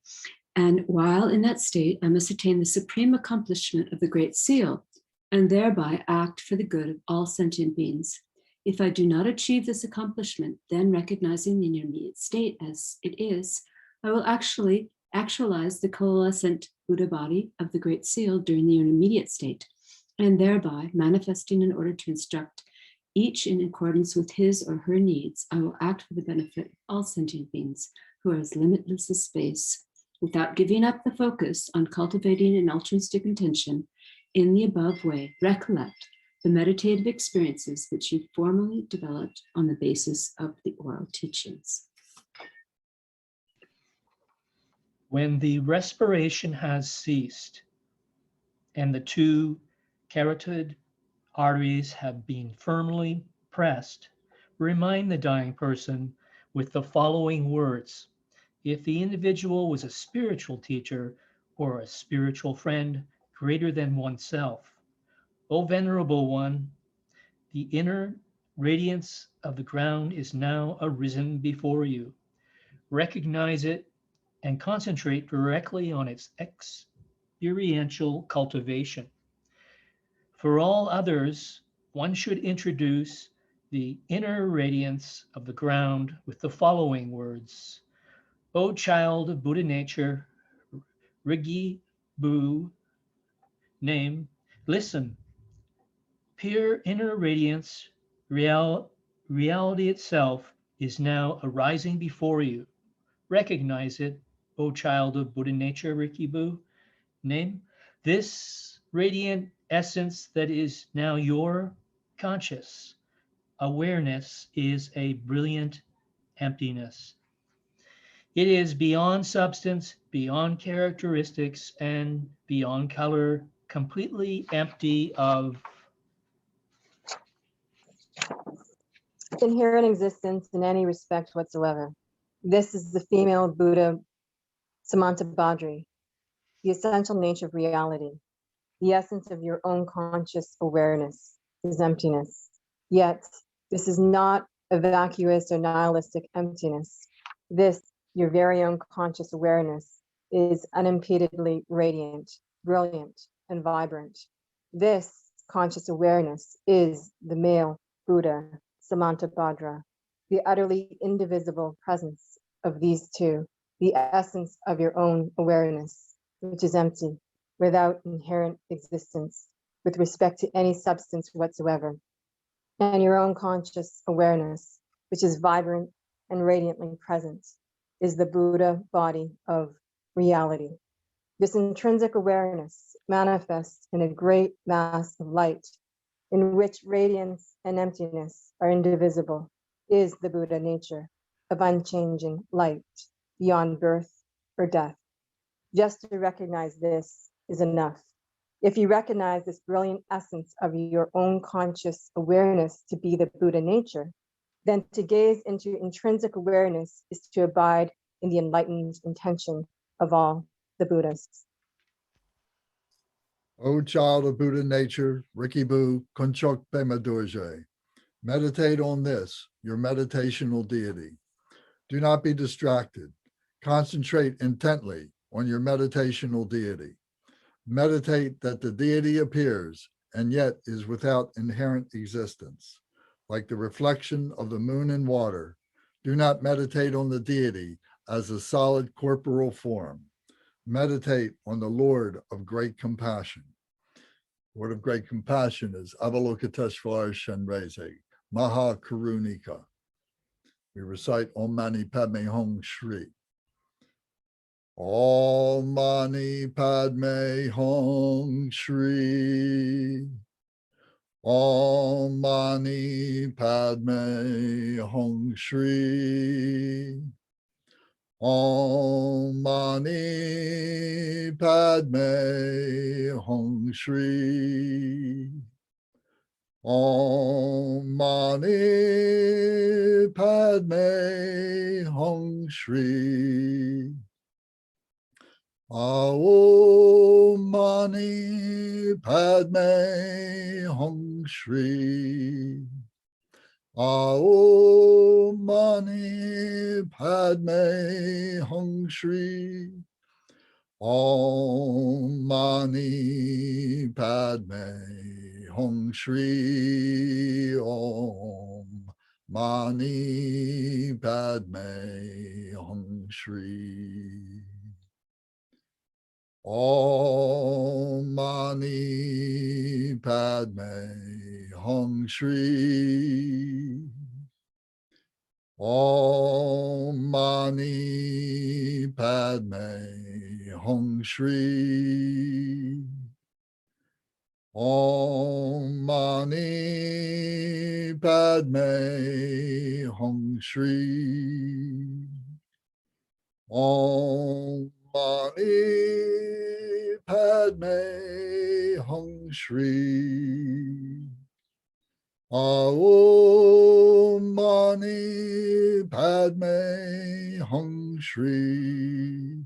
And while in that state, I must attain the supreme accomplishment of the Great Seal and thereby act for the good of all sentient beings. If I do not achieve this accomplishment, then recognizing the intermediate state as it is, I will actually actualize the coalescent Buddha body of the Great Seal during the intermediate state, and thereby manifesting in order to instruct each in accordance with his or her needs, I will act for the benefit of all sentient beings who are as limitless as space, without giving up the focus on cultivating an altruistic intention. In the above way, recollect the meditative experiences which you formally developed on the basis of the oral teachings. When the respiration has ceased and the two carotid arteries have been firmly pressed, remind the dying person with the following words. If the individual was a spiritual teacher or a spiritual friend greater than oneself, O venerable one, the inner radiance of the ground is now arisen before you. Recognize it and concentrate directly on its experiential cultivation. For all others, one should introduce the inner radiance of the ground with the following words. O child of Buddha nature, Rigi Bu name, listen. Pure inner radiance, reality itself is now arising before you. Recognize it, O child of Buddha nature, Riki Bu name. This radiant essence that is now your conscious awareness is a brilliant emptiness. It is beyond substance, beyond characteristics, and beyond color, completely empty of inherent existence in any respect whatsoever. This is the female Buddha Samantabhadri, the essential nature of reality. The essence of your own conscious awareness is emptiness. Yet, this is not a vacuous or nihilistic emptiness. This, your very own conscious awareness, is unimpededly radiant, brilliant, and vibrant. This conscious awareness is the male Buddha Samantabhadra, the utterly indivisible presence of these two, the essence of your own awareness, which is empty, without inherent existence, with respect to any substance whatsoever, and your own conscious awareness, which is vibrant and radiantly present, is the Buddha body of reality. This intrinsic awareness manifests in a great mass of light, in which radiance and emptiness are indivisible, is the Buddha nature of unchanging light, beyond birth or death. Just to recognize this is enough. If you recognize this brilliant essence of your own conscious awareness to be the Buddha nature, then to gaze into intrinsic awareness is to abide in the enlightened intention of all the Buddhas. O child of Buddha nature, Rikibu Kunchok Pema Dorje, meditate on this, your meditational deity. Do not be distracted. Concentrate intently on your meditational deity. Meditate that the deity appears and yet is without inherent existence. Like the reflection of the moon in water, do not meditate on the deity as a solid corporal form. Meditate on the Lord of great compassion. Word of great compassion is Avalokiteshvara Shenreze, Maha Karunika. We recite Om Mani Padme Hum Shri. Om Mani Padme Hum Shri. Om Mani Padme Hum Shri. Om Mani Padme Hum Shri. Om Mani Padme Hum Shri. Om Mani Padme Hum Shri. Om Mani Padme Hum Shri. Om Mani Padme Hum Shri. Om Mani Padme Hum Shri. Om Mani Padme Hum Shri. Om Mani Padme Hum Shri. Om Mani Padme Hum Shri. Om Mani Padme Hum Shri. Om Mani Padme Hum Shri.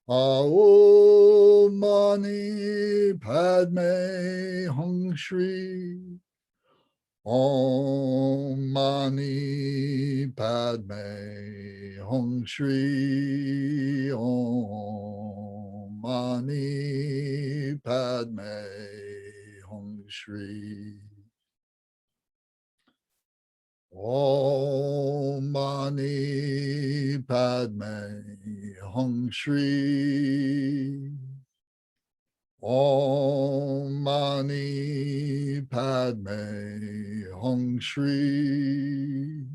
Om Mani Padme Hum Shri. Om Mani Padme Hum Shri. Om Mani Padme Hum Shri. Om Mani Padme Hum Shri. Om Mani Padme Hum Shri.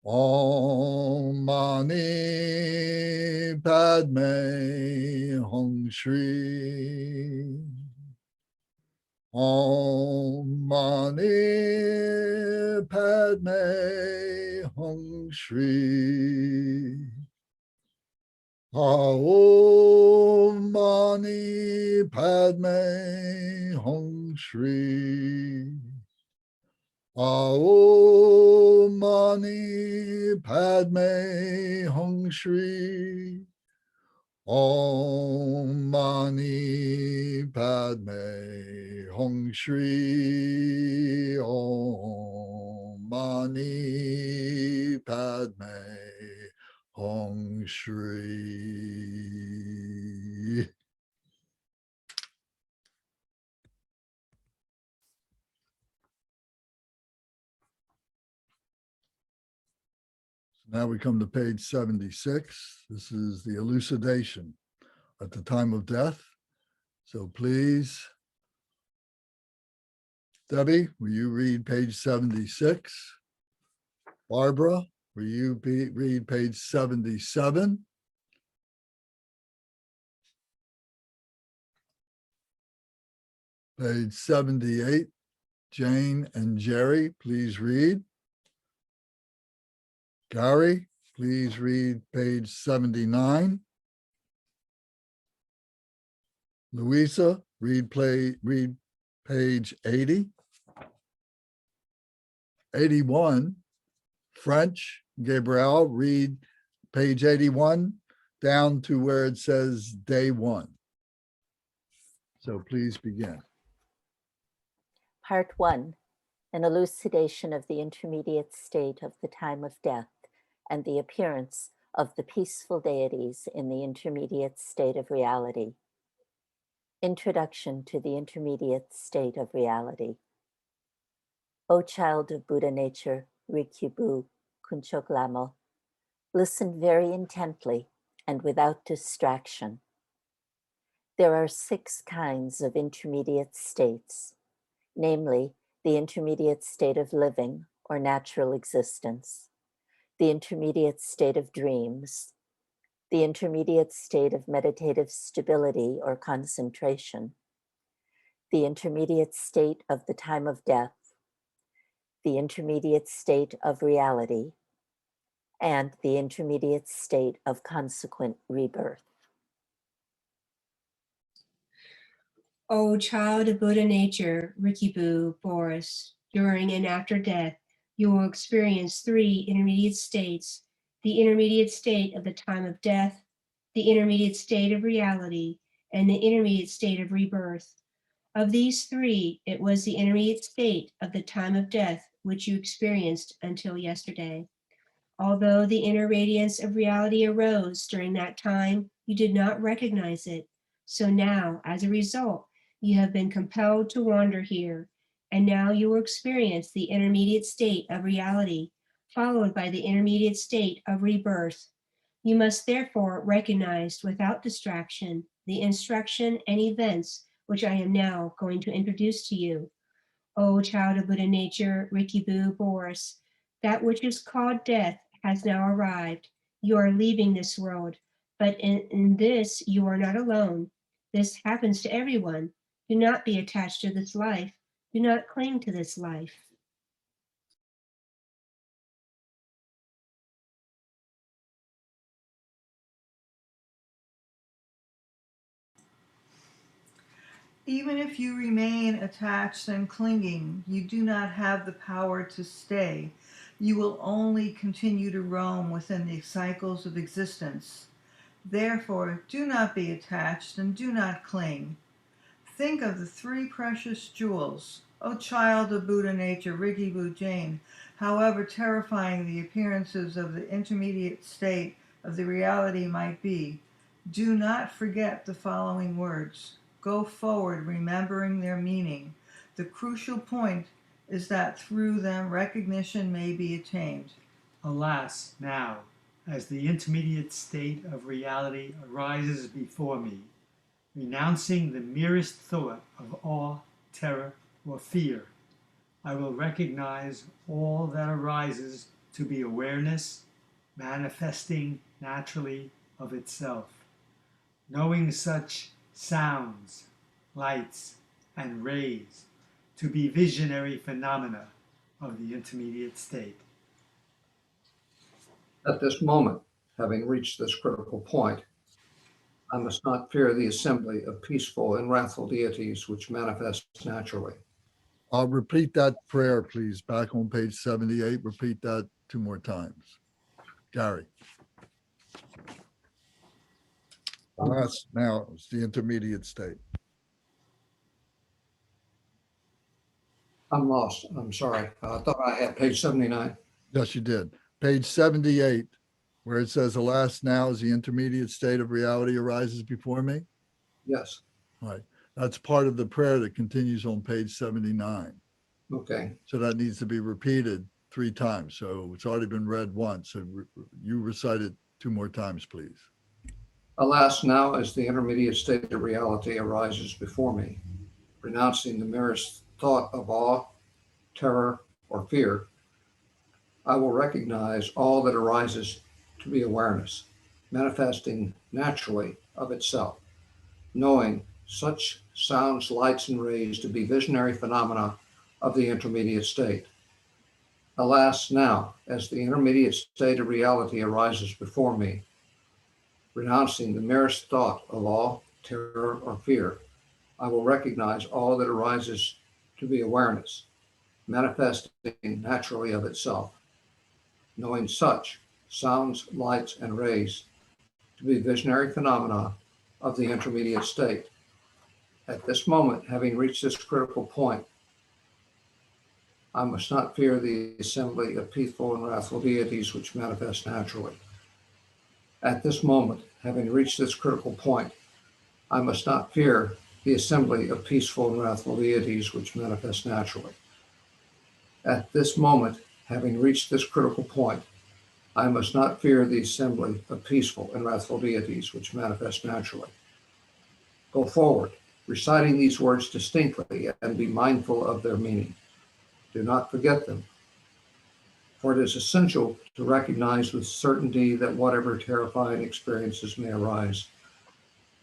Om Mani Padme Hum Shri. Om Mani Padme Hum Shri. Om Mani Padme Hum Shri. Om Mani Padme Hum Shri. Om Mani Padme Hum Shri. Om Mani Padme Hum Shri. Now we come to page 76. This is the elucidation at the time of death. So please, Debbie, will you read page 76? Barbara, will you read page 77? Page 78, Jane and Jerry, please read. Gary, please read page 79. Louisa, read page 80. 81, French, Gabrielle, read page 81 down to where it says day 1. So please begin. Part 1, an elucidation of the intermediate state of the time of death and the appearance of the peaceful deities in the intermediate state of reality. Introduction to the intermediate state of reality. O child of Buddha nature, Rikyu Kunchok Lamo, listen very intently and without distraction. There are 6 kinds of intermediate states, namely the intermediate state of living or natural existence, the intermediate state of dreams, the intermediate state of meditative stability or concentration, the intermediate state of the time of death, the intermediate state of reality, and the intermediate state of consequent rebirth. O child of Buddha nature, Rikibu, Boris, during and after death, you will experience 3 intermediate states: the intermediate state of the time of death, the intermediate state of reality, and the intermediate state of rebirth. Of these 3, it was the intermediate state of the time of death which you experienced until yesterday. Although the inner radiance of reality arose during that time, you did not recognize it. So now, as a result, you have been compelled to wander here, and now you will experience the intermediate state of reality, followed by the intermediate state of rebirth. You must therefore recognize without distraction the instruction and events which I am now going to introduce to you. O child of Buddha nature, Rikibu, Boris, that which is called death has now arrived. You are leaving this world, but in this you are not alone. This happens to everyone. Do not be attached to this life. Do not cling to this life. Even if you remain attached and clinging, you do not have the power to stay. You will only continue to roam within the cycles of existence. Therefore, do not be attached and do not cling. Think of the 3 precious jewels. O child of Buddha nature, Rikibu Jain, however terrifying the appearances of the intermediate state of the reality might be, do not forget the following words. Go forward remembering their meaning. The crucial point is that through them recognition may be attained. Alas, now, as the intermediate state of reality arises before me, renouncing the merest thought of awe, terror, or fear, I will recognize all that arises to be awareness, manifesting naturally of itself. Knowing such sounds, lights, and rays to be visionary phenomena of the intermediate state. At this moment, having reached this critical point, I must not fear the assembly of peaceful and wrathful deities which manifest naturally. I'll repeat that prayer, please, back on page 78. Repeat that 2 more times. Gary. Last now is the intermediate state. I'm lost. I'm sorry. I thought I had page 79. Yes, you did. Page 78, where it says, alas, now as the intermediate state of reality arises before me. Yes. Right. That's part of the prayer that continues on page 79. Okay. So that needs to be repeated 3 times. So it's already been read once. So you recite it 2 more times, please. Alas, now as the intermediate state of reality arises before me, renouncing the merest thought of awe, terror, or fear, I will recognize all that arises to be awareness, manifesting naturally of itself, knowing such sounds, lights, and rays to be visionary phenomena of the intermediate state. Alas, now, as the intermediate state of reality arises before me, renouncing the merest thought of awe, terror, or fear, I will recognize all that arises to be awareness, manifesting naturally of itself, knowing such sounds, lights, and rays to be visionary phenomena of the intermediate state. At this moment, having reached this critical point, I must not fear the assembly of peaceful and wrathful deities which manifest naturally. At this moment, having reached this critical point, I must not fear the assembly of peaceful and wrathful deities which manifest naturally. At this moment, having reached this critical point, I must not fear the assembly of peaceful and wrathful deities which manifest naturally. Go forward, reciting these words distinctly and be mindful of their meaning. Do not forget them, for it is essential to recognize with certainty that whatever terrifying experiences may arise,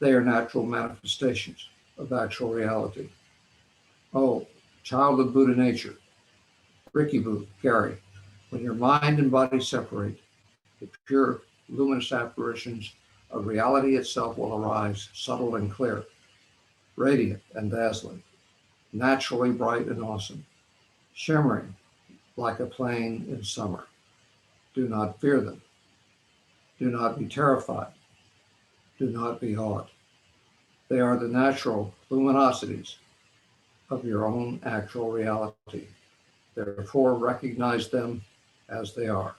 they are natural manifestations of actual reality. Oh, child of Buddha nature, Rikibu, Gary, when your mind and body separate, the pure, luminous apparitions of reality itself will arise, subtle and clear, radiant and dazzling, naturally bright and awesome, shimmering like a plain in summer. Do not fear them. Do not be terrified. Do not be awed. They are the natural luminosities of your own actual reality. Therefore, recognize them as they are.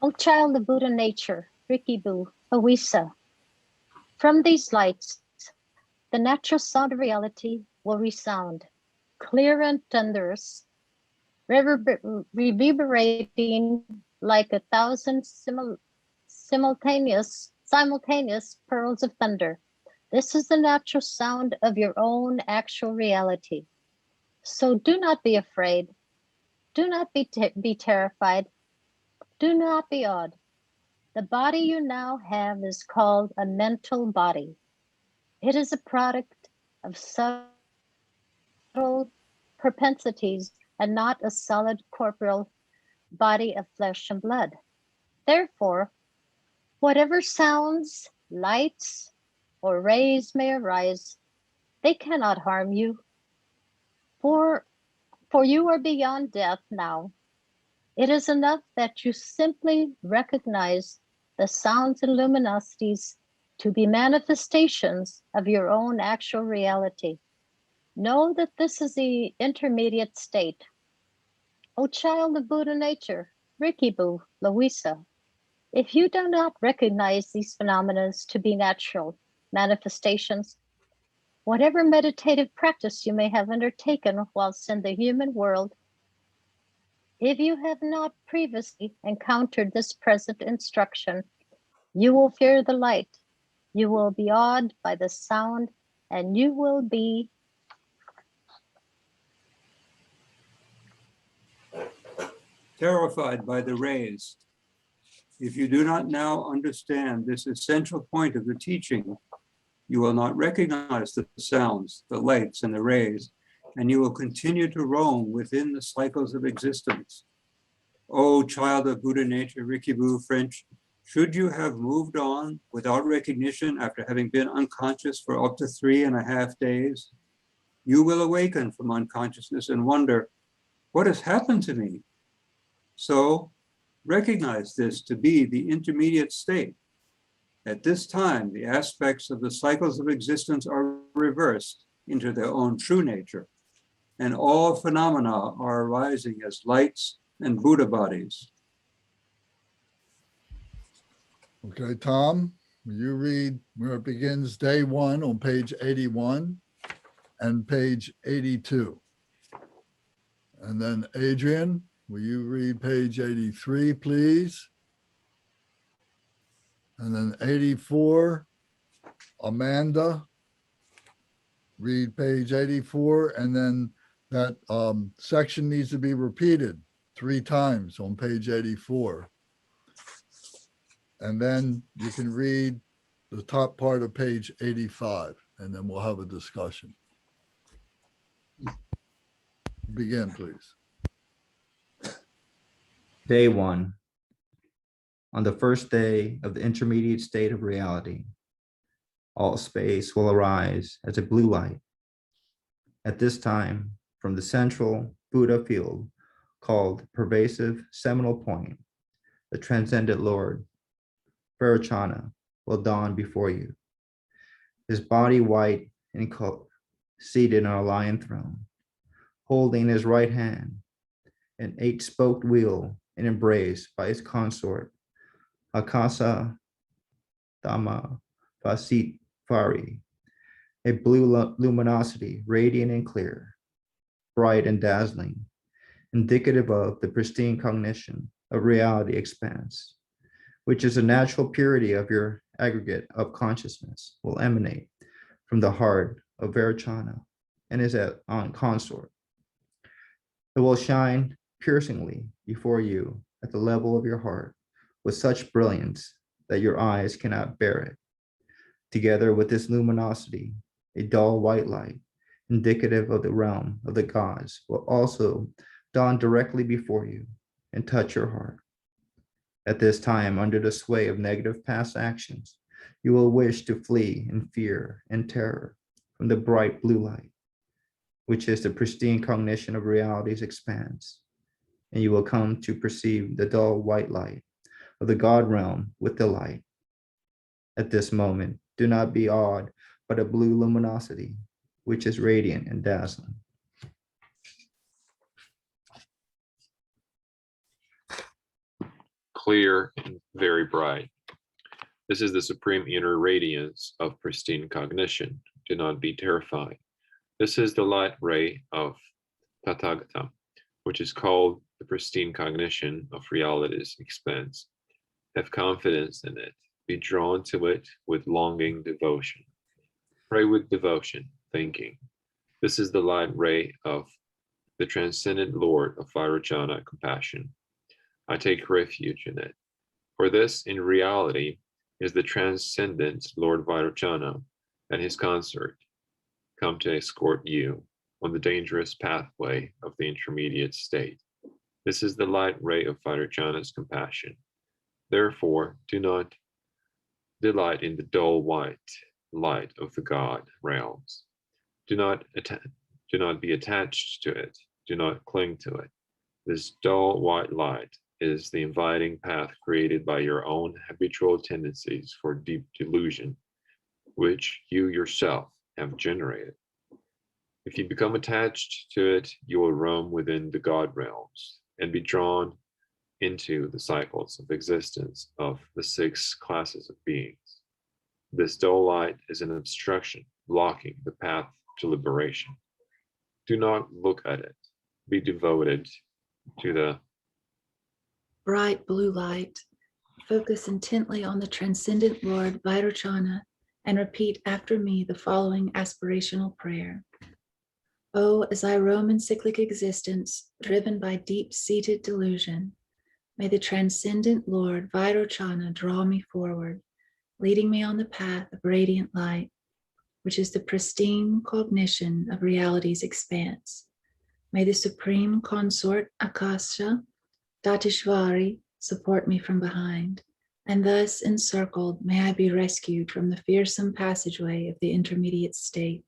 O child of Buddha nature, Rikibu, Awisa, from these lights, the natural sound of reality will resound, clear and thunderous, reverberating like 1,000 simultaneous pearls of thunder. This is the natural sound of your own actual reality. So do not be afraid. Do not be terrified. Do not be awed. The body you now have is called a mental body. It is a product of subtle propensities and not a solid corporeal body of flesh and blood. Therefore, whatever sounds, lights, or rays may arise, they cannot harm you. For you are beyond death now. It is enough that you simply recognize the sounds and luminosities to be manifestations of your own actual reality. Know that this is the intermediate state. O child of Buddha nature, Rikibu, Louisa, If you do not recognize these phenomena to be natural manifestations, whatever meditative practice you may have undertaken whilst in the human world, if you have not previously encountered this present instruction, you will fear the light, you will be awed by the sound, and you will be terrified by the rays. If you do not now understand this essential point of the teaching, you will not recognize the sounds, the lights, and the rays, and you will continue to roam within the cycles of existence. O child of Buddha nature, Rikibu, French, should you have moved on without recognition after having been unconscious for up to 3.5 days, you will awaken from unconsciousness and wonder, what has happened to me? So recognize this to be the intermediate state. At this time, the aspects of the cycles of existence are reversed into their own true nature, and all phenomena are arising as lights and Buddha bodies. Okay, Tom, will you read where it begins day 1 on page 81 and page 82? And then Adrian, will you read page 83, please? And then 84, Amanda, read page 84, and then that section needs to be repeated 3 times on page 84. And then you can read the top part of page 85, and then we'll have a discussion. Begin, please. Day 1. On the first day of the intermediate state of reality, all space will arise as a blue light. At this time, from the central Buddha field called pervasive seminal point, the transcendent Lord, Vairochana, will dawn before you. His body white and color, seated on a lion throne, holding in his right hand an 8-spoked wheel and embraced by his consort, Akasa Dhamma Vasitvari, a blue luminosity, radiant and clear, bright and dazzling, indicative of the pristine cognition of reality expanse, which is a natural purity of your aggregate of consciousness, will emanate from the heart of Vairochana and his consort. It will shine piercingly before you at the level of your heart with such brilliance that your eyes cannot bear it. Together with this luminosity, a dull white light, indicative of the realm of the gods, will also dawn directly before you and touch your heart. At this time, under the sway of negative past actions, you will wish to flee in fear and terror from the bright blue light, which is the pristine cognition of reality's expanse, and you will come to perceive the dull white light of the God realm with delight. At this moment, do not be awed by the blue luminosity, which is radiant and dazzling. Clear and very bright. This is the supreme inner radiance of pristine cognition. Do not be terrified. This is the light ray of Tathagata, which is called the pristine cognition of reality's expanse. Have confidence in it. Be drawn to it with longing devotion. Pray with devotion, thinking. This is the light ray of the transcendent Lord of Vairochana compassion. I take refuge in it. For this, in reality, is the transcendent Lord Vairochana and his consort, come to escort you on the dangerous pathway of the intermediate state. This is the light ray of Vairochana's compassion. Therefore, do not delight in the dull white light of the God realms. Do not be attached to it. Do not cling to it. This dull white light is the inviting path created by your own habitual tendencies for deep delusion, which you yourself have generated. If you become attached to it, you will roam within the God realms and be drawn into the cycles of existence of the 6 classes of beings. This dull light is an obstruction, blocking the path to liberation. Do not look at it. Be devoted to the Bright blue light. Focus intently on the transcendent Lord Vairocana and repeat after me the following aspirational prayer. Oh, as I roam in cyclic existence, driven by deep-seated delusion, may the transcendent Lord Vairocana draw me forward, leading me on the path of radiant light, which is the pristine cognition of reality's expanse. May the Supreme Consort Akasha Datishvari support me from behind, and thus encircled may I be rescued from the fearsome passageway of the intermediate state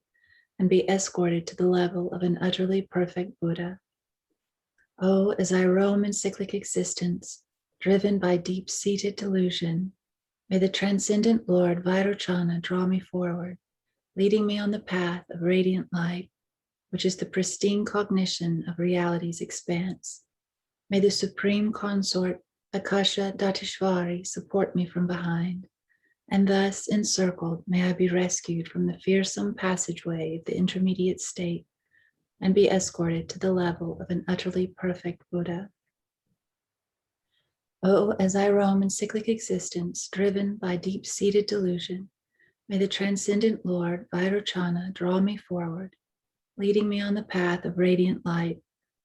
and be escorted to the level of an utterly perfect Buddha. Oh, as I roam in cyclic existence, driven by deep-seated delusion, may the transcendent Lord Vairocana draw me forward, leading me on the path of radiant light, which is the pristine cognition of reality's expanse. May the Supreme Consort Akasha Datishvari support me from behind, and thus encircled may I be rescued from the fearsome passageway of the intermediate state and be escorted to the level of an utterly perfect Buddha. Oh, as I roam in cyclic existence, driven by deep-seated delusion, may the transcendent Lord Vairocana draw me forward, leading me on the path of radiant light,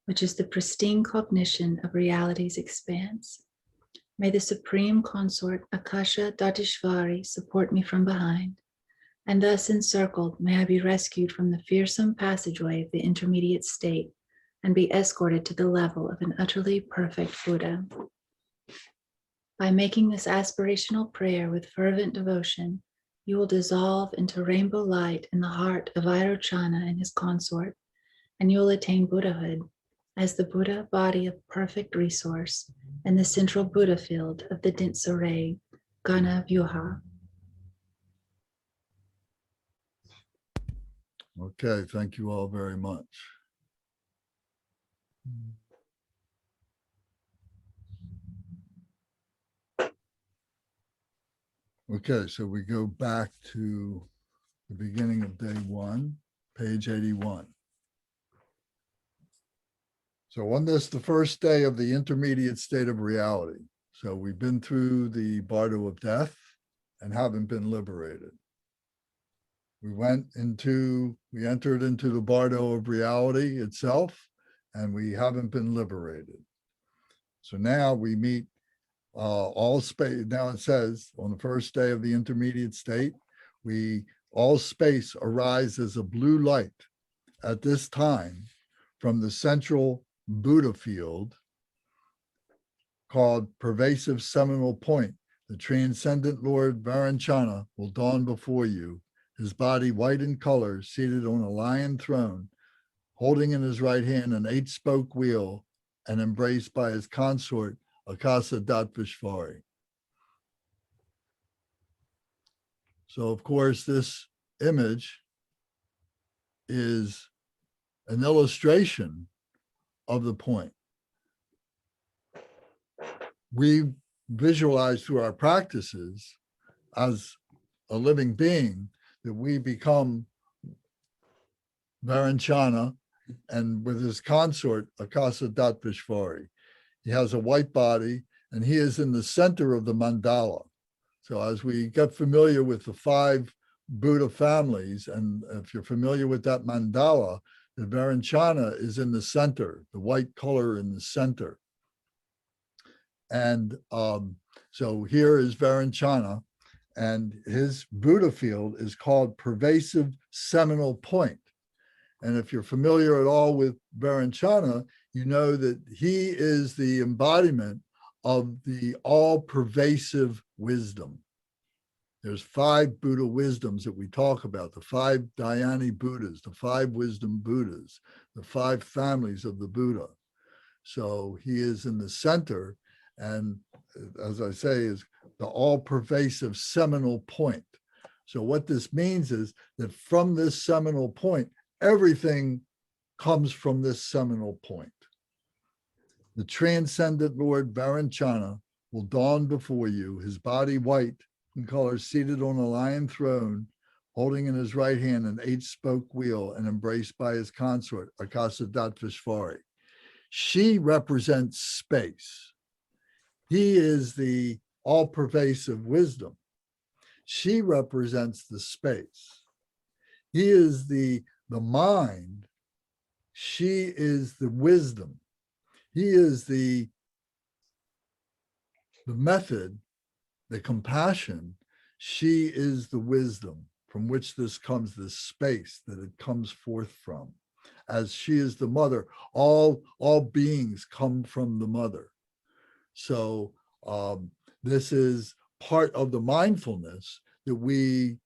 which is the pristine cognition of reality's expanse. May the Supreme Consort Akasha Datishvari support me from behind, and thus encircled may I be rescued from the fearsome passageway of the intermediate state and be escorted to the level of an utterly perfect Buddha. By making this aspirational prayer with fervent devotion, you will dissolve into rainbow light in the heart of Vairocana and his consort, and you will attain Buddhahood as the Buddha body of perfect resource and the central Buddha field of the dense array, Gana Vyuha. Okay, thank you all very much. Okay, so we go back to the beginning of day 1, page 81. So on this, the first day of the intermediate state of reality. So we've been through the Bardo of death and haven't been liberated. We entered into the Bardo of reality itself, and we haven't been liberated. So now we meet all space. Now it says on the first day of the intermediate state, all space arises a blue light at this time from the central Buddha field called pervasive seminal point. The transcendent Lord Vairocana will dawn before you, his body white in color, seated on a lion throne, holding in his right hand an 8-spoke wheel and embraced by his consort, Akasa Datishvari. So, of course, this image is an illustration of the point. We visualize through our practices as a living being that we become Vairocana and with his consort, Akasa Datishvari. He has a white body and he is in the center of the mandala. So as we get familiar with the 5 Buddha families, and if you're familiar with that mandala, the Vairocana is in the center, the white color in the center. And so here is Vairocana, and his Buddha field is called pervasive seminal point. And if you're familiar at all with Vairocana, you know that he is the embodiment of the all-pervasive wisdom. There's 5 Buddha wisdoms that we talk about, the 5 Dhyani Buddhas, the 5 wisdom Buddhas, the 5 families of the Buddha. So he is in the center, and as I say, is the all-pervasive seminal point. So what this means is that from this seminal point, everything comes from this seminal point. The transcendent Lord Varanchana will dawn before you, his body white in color, seated on a lion throne, holding in his right hand an 8-spoke wheel and embraced by his consort, Akasa Datvishvari. She represents space. He is the all-pervasive wisdom. She represents the space. He is the mind. She is the wisdom. He is the method, the compassion. She is the wisdom from which this comes, this space that it comes forth from. As she is the mother, all beings come from the mother. So this is part of the mindfulness that we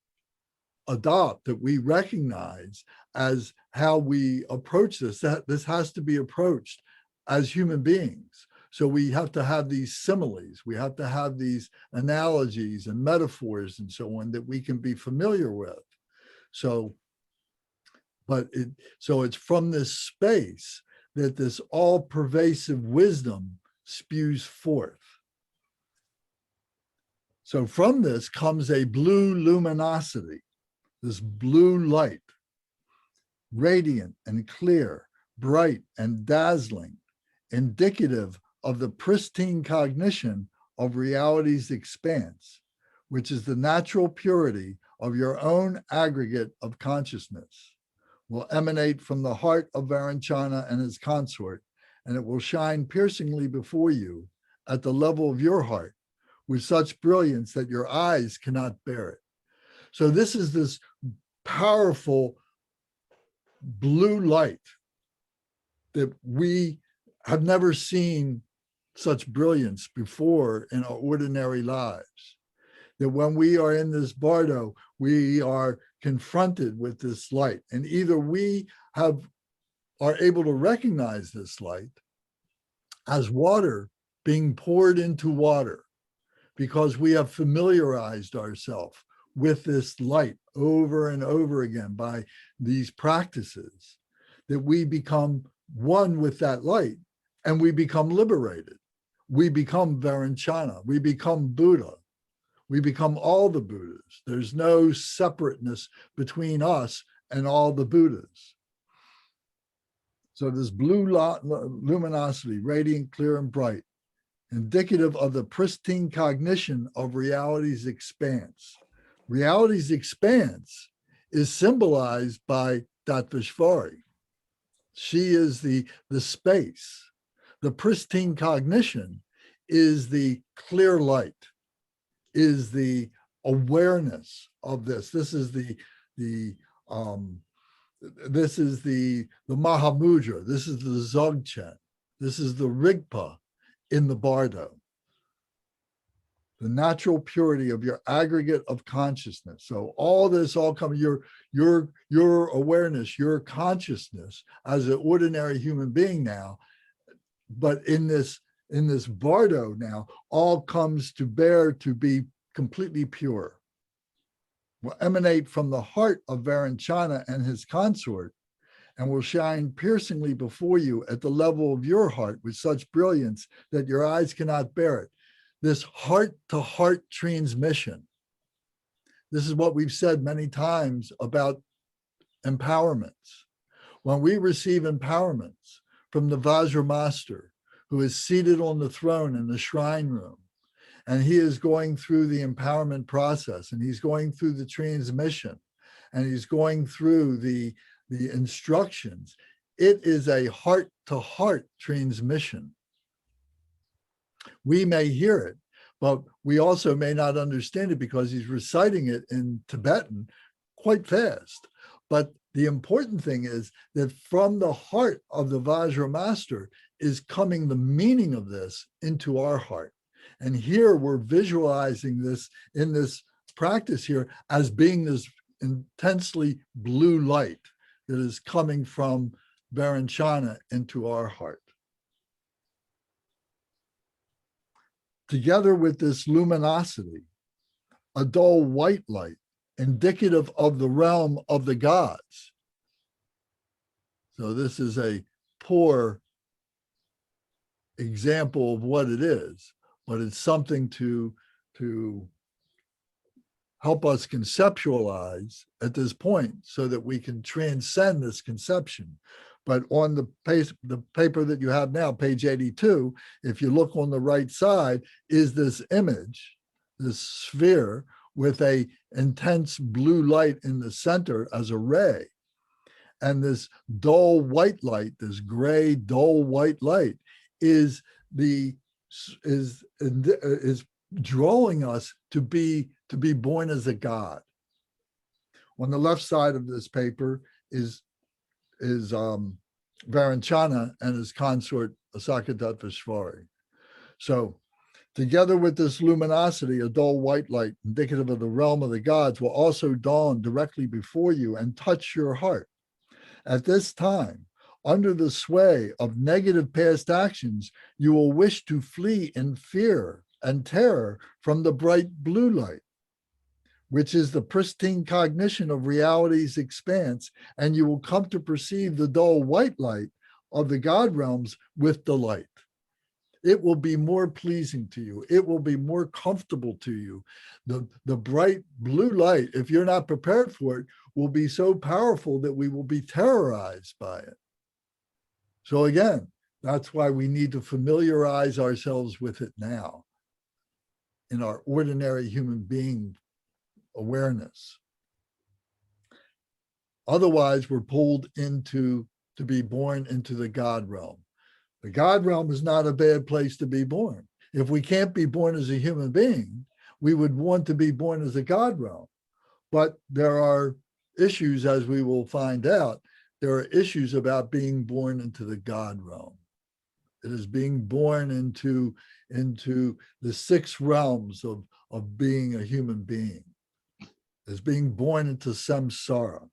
adopt, that we recognize as how we approach this. That this has to be approached as human beings. So we have to have these similes, we have to have these analogies and metaphors and so on that we can be familiar with. So it's from this space that this all-pervasive wisdom spews forth. So from this comes a blue luminosity, this blue light, radiant and clear, bright and dazzling, indicative of the pristine cognition of reality's expanse, which is the natural purity of your own aggregate of consciousness, will emanate from the heart of Varanchana and his consort, and it will shine piercingly before you at the level of your heart with such brilliance that your eyes cannot bear it. So this is this powerful blue light that we have never seen such brilliance before in our ordinary lives. That when we are in this bardo, we are confronted with this light, and either we are able to recognize this light as water being poured into water, because we have familiarized ourselves with this light over and over again by these practices, that we become one with that light and we become liberated. We become Varanchana, we become Buddha, we become all the Buddhas. There's no separateness between us and all the Buddhas. So this blue luminosity, radiant, clear, and bright, indicative of the pristine cognition of reality's expanse. Reality's expanse is symbolized by Datvishvari. She is the space. The pristine cognition is the clear light, is the awareness of this. This is the Mahamudra. This is the Dzogchen. This is the Rigpa in the Bardo. The natural purity of your aggregate of consciousness. So all this all comes, your awareness, your consciousness as an ordinary human being now, but in this Bardo now, all comes to bear to be completely pure. Will emanate from the heart of Varanchana and his consort, and will shine piercingly before you at the level of your heart with such brilliance that your eyes cannot bear it. This heart-to-heart transmission. This is what we've said many times about empowerments. When we receive empowerments from the Vajra Master, who is seated on the throne in the shrine room, and he is going through the empowerment process, and he's going through the transmission, and he's going through the instructions, it is a heart-to-heart transmission. We may hear it, but we also may not understand it because he's reciting it in Tibetan quite fast. But the important thing is that from the heart of the Vajra Master is coming the meaning of this into our heart. And here we're visualizing this in this practice here as being this intensely blue light that is coming from Varanchana into our heart. Together with this luminosity, a dull white light, indicative of the realm of the gods. So this is a poor example of what it is, but it's something to help us conceptualize at this point so that we can transcend this conception. But on the paper that you have now, page 82, if you look on the right side, is this image, this sphere with a intense blue light in the center as a ray. And this dull white light, this gray, dull white light is drawing us to be born as a god. On the left side of this paper is Varanchana and his consort Asakadatvashvari. So together with this luminosity, a dull white light indicative of the realm of the gods will also dawn directly before you and touch your heart. At this time, under the sway of negative past actions, you will wish to flee in fear and terror from the bright blue light, which is the pristine cognition of reality's expanse, and you will come to perceive the dull white light of the God realms with delight. It will be more pleasing to you. It will be more comfortable to you. The bright blue light, if you're not prepared for it, will be so powerful that we will be terrorized by it. So again, that's why we need to familiarize ourselves with it now in our ordinary human being awareness. Otherwise, we're pulled to be born into the God realm. The God realm is not a bad place to be born. If we can't be born as a human being, we would want to be born as a God realm. But there are issues, as we will find out, there are issues about being born into the God realm. It is being born into the 6 realms of being a human being. It's being born into samsara.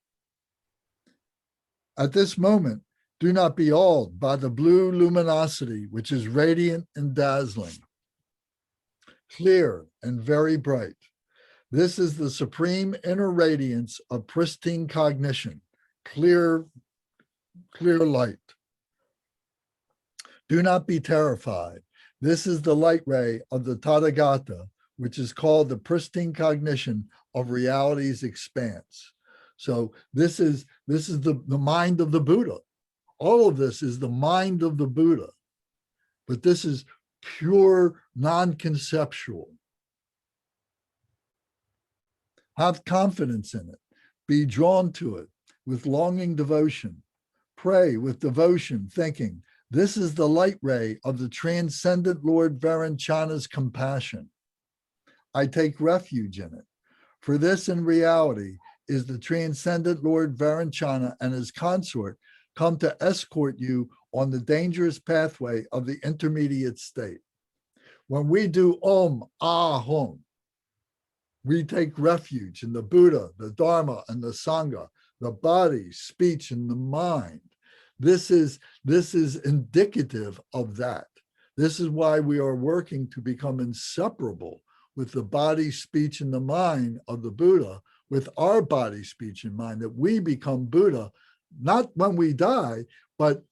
At this moment, do not be awed by the blue luminosity, which is radiant and dazzling, clear and very bright. This is the supreme inner radiance of pristine cognition, clear light. Do not be terrified. This is the light ray of the Tathagata, which is called the pristine cognition of reality's expanse. So this is the mind of the Buddha. All of this is the mind of the Buddha, but this is pure non-conceptual. Have confidence in it. Be drawn to it with longing devotion. Pray with devotion, thinking, this is the light ray of the transcendent Lord Varanchana's compassion. I take refuge in it. For this in reality is the transcendent Lord Varanchana and his consort come to escort you on the dangerous pathway of the intermediate state. When we do Om Ahum, we take refuge in the Buddha, the Dharma, and the Sangha, the body, speech, and the mind. This is indicative of that. This is why we are working to become inseparable with the body, speech, and the mind of the Buddha, with our body, speech, and mind, that we become Buddha, not when we die, but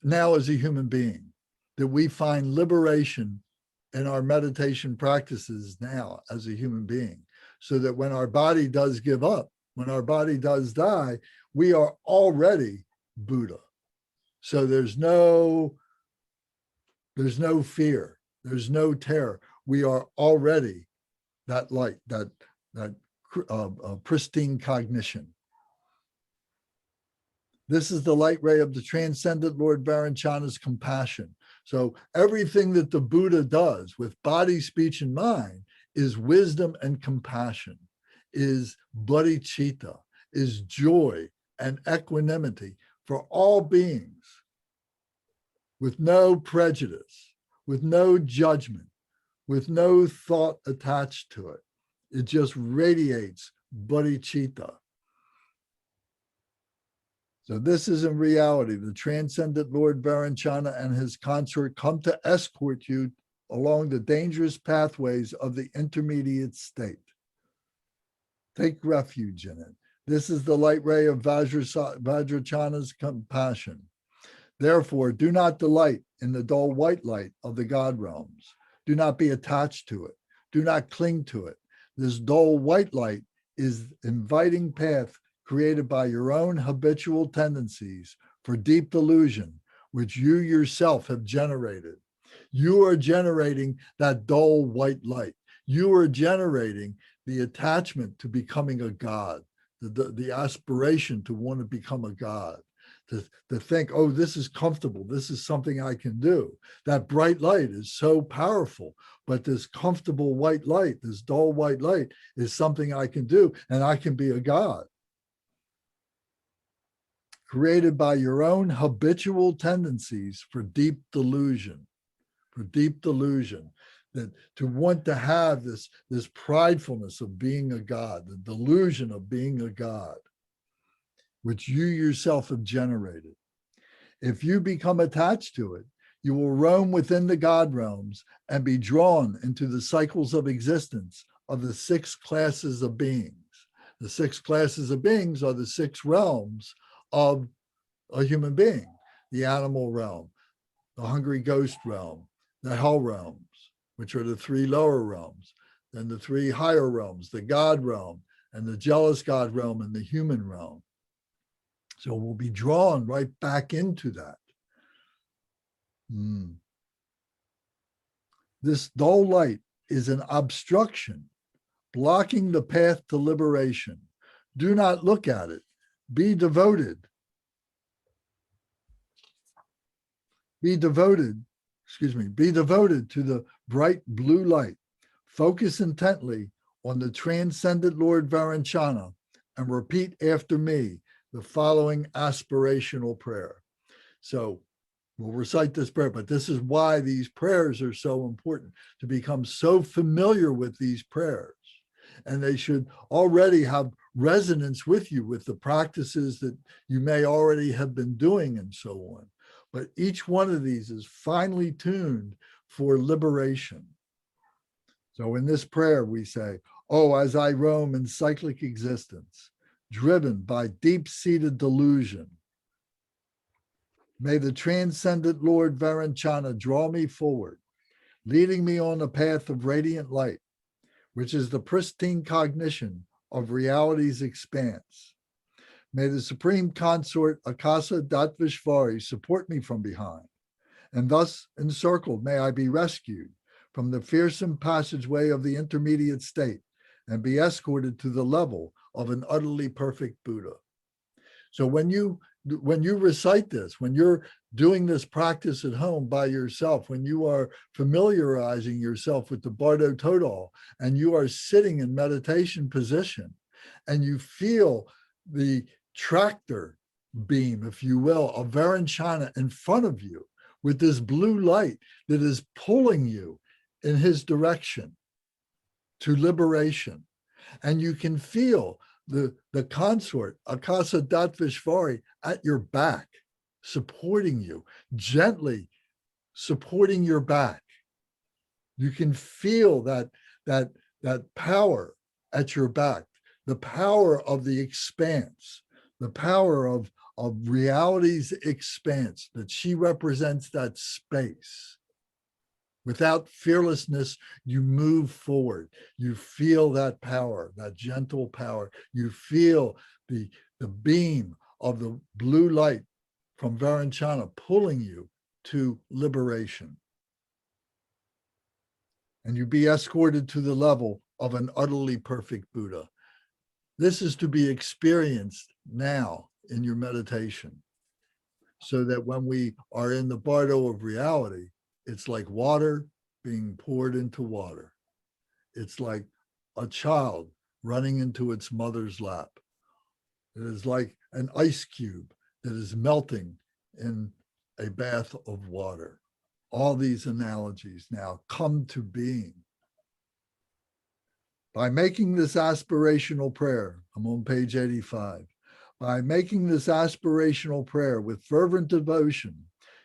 now as a human being, that we find liberation in our meditation practices now as a human being, so that when our body does give up, when our body does die, we are already Buddha. So there's no fear, there's no terror. We are already that light, that pristine cognition. This is the light ray of the transcendent Lord Varanchana's compassion. So everything that the Buddha does with body, speech, and mind is wisdom and compassion, is bodhicitta, is joy and equanimity for all beings, with no prejudice, with no judgment, with no thought attached to it. It just radiates bodhicitta. So this is in reality, the transcendent Lord Varanchana and his consort come to escort you along the dangerous pathways of the intermediate state. Take refuge in it. This is the light ray of Vajrachana's compassion. Therefore, do not delight in the dull white light of the God realms. Do not be attached to it. Do not cling to it. This dull white light is inviting path created by your own habitual tendencies for deep delusion, which you yourself have generated. You are generating that dull white light. You are generating the attachment to becoming a God, the aspiration to want to become a God, to think, oh, this is comfortable. This is something I can do. That bright light is so powerful, but this comfortable white light, this dull white light is something I can do, and I can be a God. Created by your own habitual tendencies for deep delusion, that to want to have this pridefulness of being a God, the delusion of being a God, which you yourself have generated. If you become attached to it, you will roam within the God realms and be drawn into the cycles of existence of the 6 classes of beings. The 6 classes of beings are the 6 realms of a human being: the animal realm, the hungry ghost realm, the hell realms, which are the 3 lower realms, then the 3 higher realms, the God realm, and the jealous God realm, and the human realm. So we'll be drawn right back into that. This dull light is an obstruction, blocking the path to liberation. Do not look at it. Be devoted. Be devoted to the bright blue light. Focus intently on the transcendent Lord Varanchana and repeat after me the following aspirational prayer. So we'll recite this prayer, but this is why these prayers are so important, to become so familiar with these prayers. And they should already have resonance with you, with the practices that you may already have been doing and so on. But each one of these is finely tuned for liberation. So in this prayer, we say, oh, as I roam in cyclic existence, driven by deep-seated delusion, may the transcendent Lord Varanchana draw me forward, leading me on the path of radiant light, which is the pristine cognition of reality's expanse. May the Supreme Consort Akasa Datvishvari support me from behind, and thus encircled may I be rescued from the fearsome passageway of the intermediate state and be escorted to the level of an utterly perfect Buddha. So when you recite this, when you're doing this practice at home by yourself, when you are familiarizing yourself with the Bardo Thödol and you are sitting in meditation position and you feel the tractor beam, if you will, of Varanchana in front of you with this blue light that is pulling you in his direction to liberation. And you can feel the consort, Akasa Datvishvari, at your back, supporting you, gently supporting your back. You can feel that power at your back, the power of the expanse, the power of reality's expanse, that she represents that space. Without fearlessness, you move forward. You feel that power, that gentle power. You feel the beam of the blue light from Varanchana pulling you to liberation. And you be escorted to the level of an utterly perfect Buddha. This is to be experienced now in your meditation, so that when we are in the Bardo of reality, it's like water being poured into water. It's like a child running into its mother's lap. It is like an ice cube that is melting in a bath of water. All these analogies now come to being. By making this aspirational prayer, I'm on page 85. By making this aspirational prayer with fervent devotion,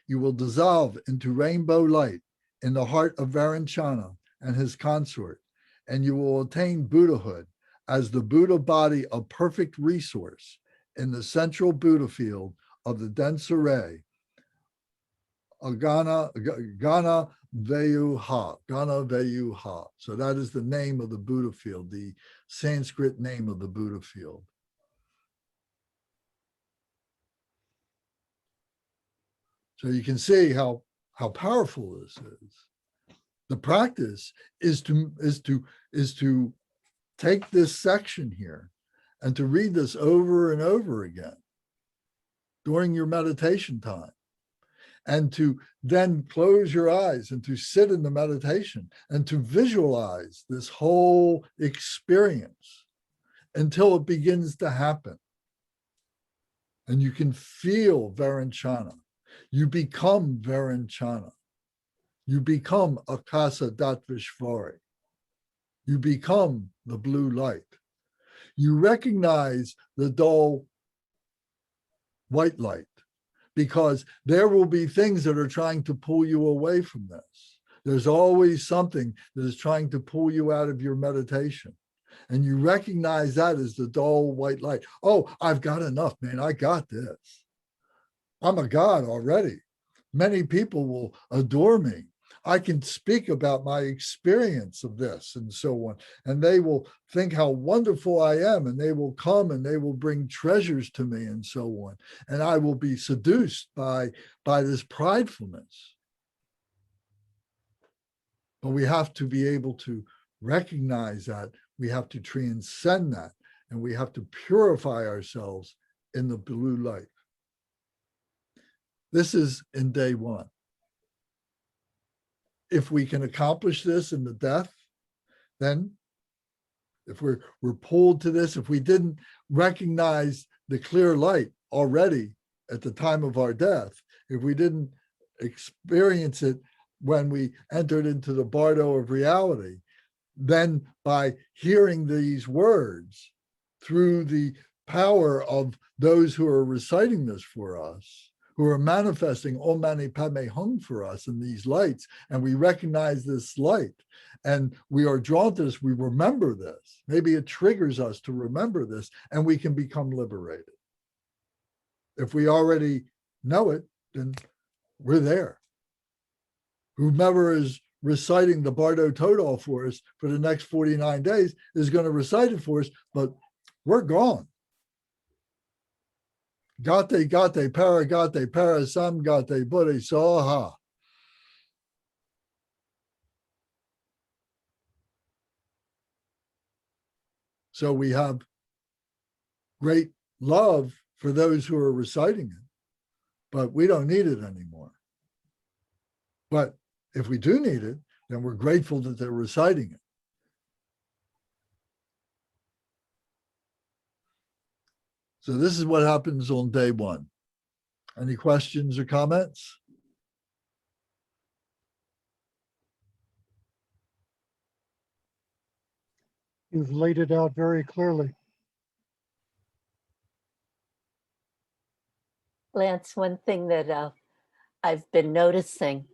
you will dissolve into rainbow light in the heart of Varanchana and his consort, and you will attain Buddhahood as the Buddha body of perfect resource in the central Buddha field of the dense array Gana Vayuha. Gana Vayuha. So that is the name of the Buddha field, the Sanskrit name of the Buddha field. So you can see how powerful this is. The practice is to take this section here and to read this over and over again during your meditation time, and to then close your eyes and to sit in the meditation and to visualize this whole experience until it begins to happen. And you can feel Varanchana. You become Varanchana. You become Akasa Datvishvari. You become the blue light. You recognize the dull white light, because there will be things that are trying to pull you away from this. There's always something that is trying to pull you out of your meditation. And you recognize that as the dull white light. Oh, I've got enough, man. I got this. I'm a god already. Many people will adore me. I can speak about my experience of this and so on. And they will think how wonderful I am, and they will come and they will bring treasures to me and so on. And I will be seduced by this pridefulness. But we have to be able to recognize that. We have to transcend that, and we have to purify ourselves in the blue light. This is in day one. If we can accomplish this in the death, then if we're pulled to this, if we didn't recognize the clear light already at the time of our death, if we didn't experience it when we entered into the Bardo of reality, then by hearing these words through the power of those who are reciting this for us, who are manifesting Om Mani Padme Hum for us in these lights, and we recognize this light, and we are drawn to this, we remember this. Maybe it triggers us to remember this, and we can become liberated. If we already know it, then we're there. Whomever is reciting the Bardo Thödol for us for the next 49 days is going to recite it for us, but we're gone. Gate, gate, para, sam, gate, buddhi, saha. So we have great love for those who are reciting it, but we don't need it anymore. But if we do need it, then we're grateful that they're reciting it. So this is what happens on day one. Any questions or comments? You've laid it out very clearly. Lance, one thing that I've been noticing,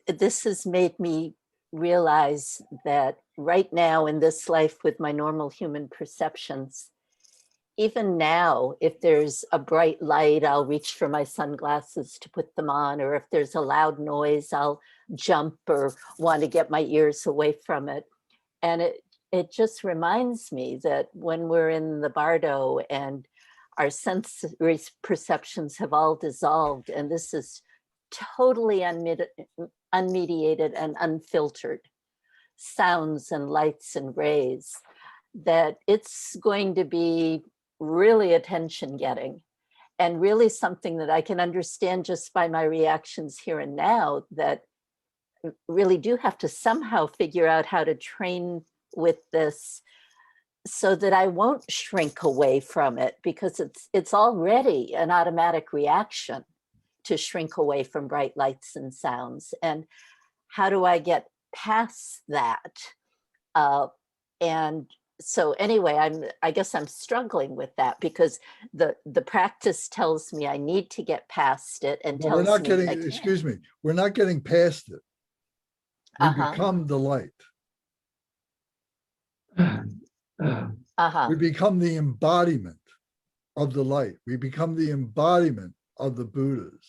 this has made me realize that right now in this life with my normal human perceptions, even now, if there's a bright light, I'll reach for my sunglasses to put them on, or if there's a loud noise, I'll jump or want to get my ears away from it. And it just reminds me that when we're in the Bardo and our sensory perceptions have all dissolved, and this is totally unmediated and unfiltered, sounds and lights and rays, that it's going to be really attention getting, and really something that I can understand just by my reactions here and now, that really do have to somehow figure out how to train with this so that I won't shrink away from it, because it's already an automatic reaction to shrink away from bright lights and sounds. And how do I get past that? And so anyway, I guess I'm struggling with that, because the practice tells me I need to get past it, and Well, tells we're not me getting, excuse me, we're not getting past it. We become the light. We become the embodiment of the light. We become the embodiment of the Buddhas.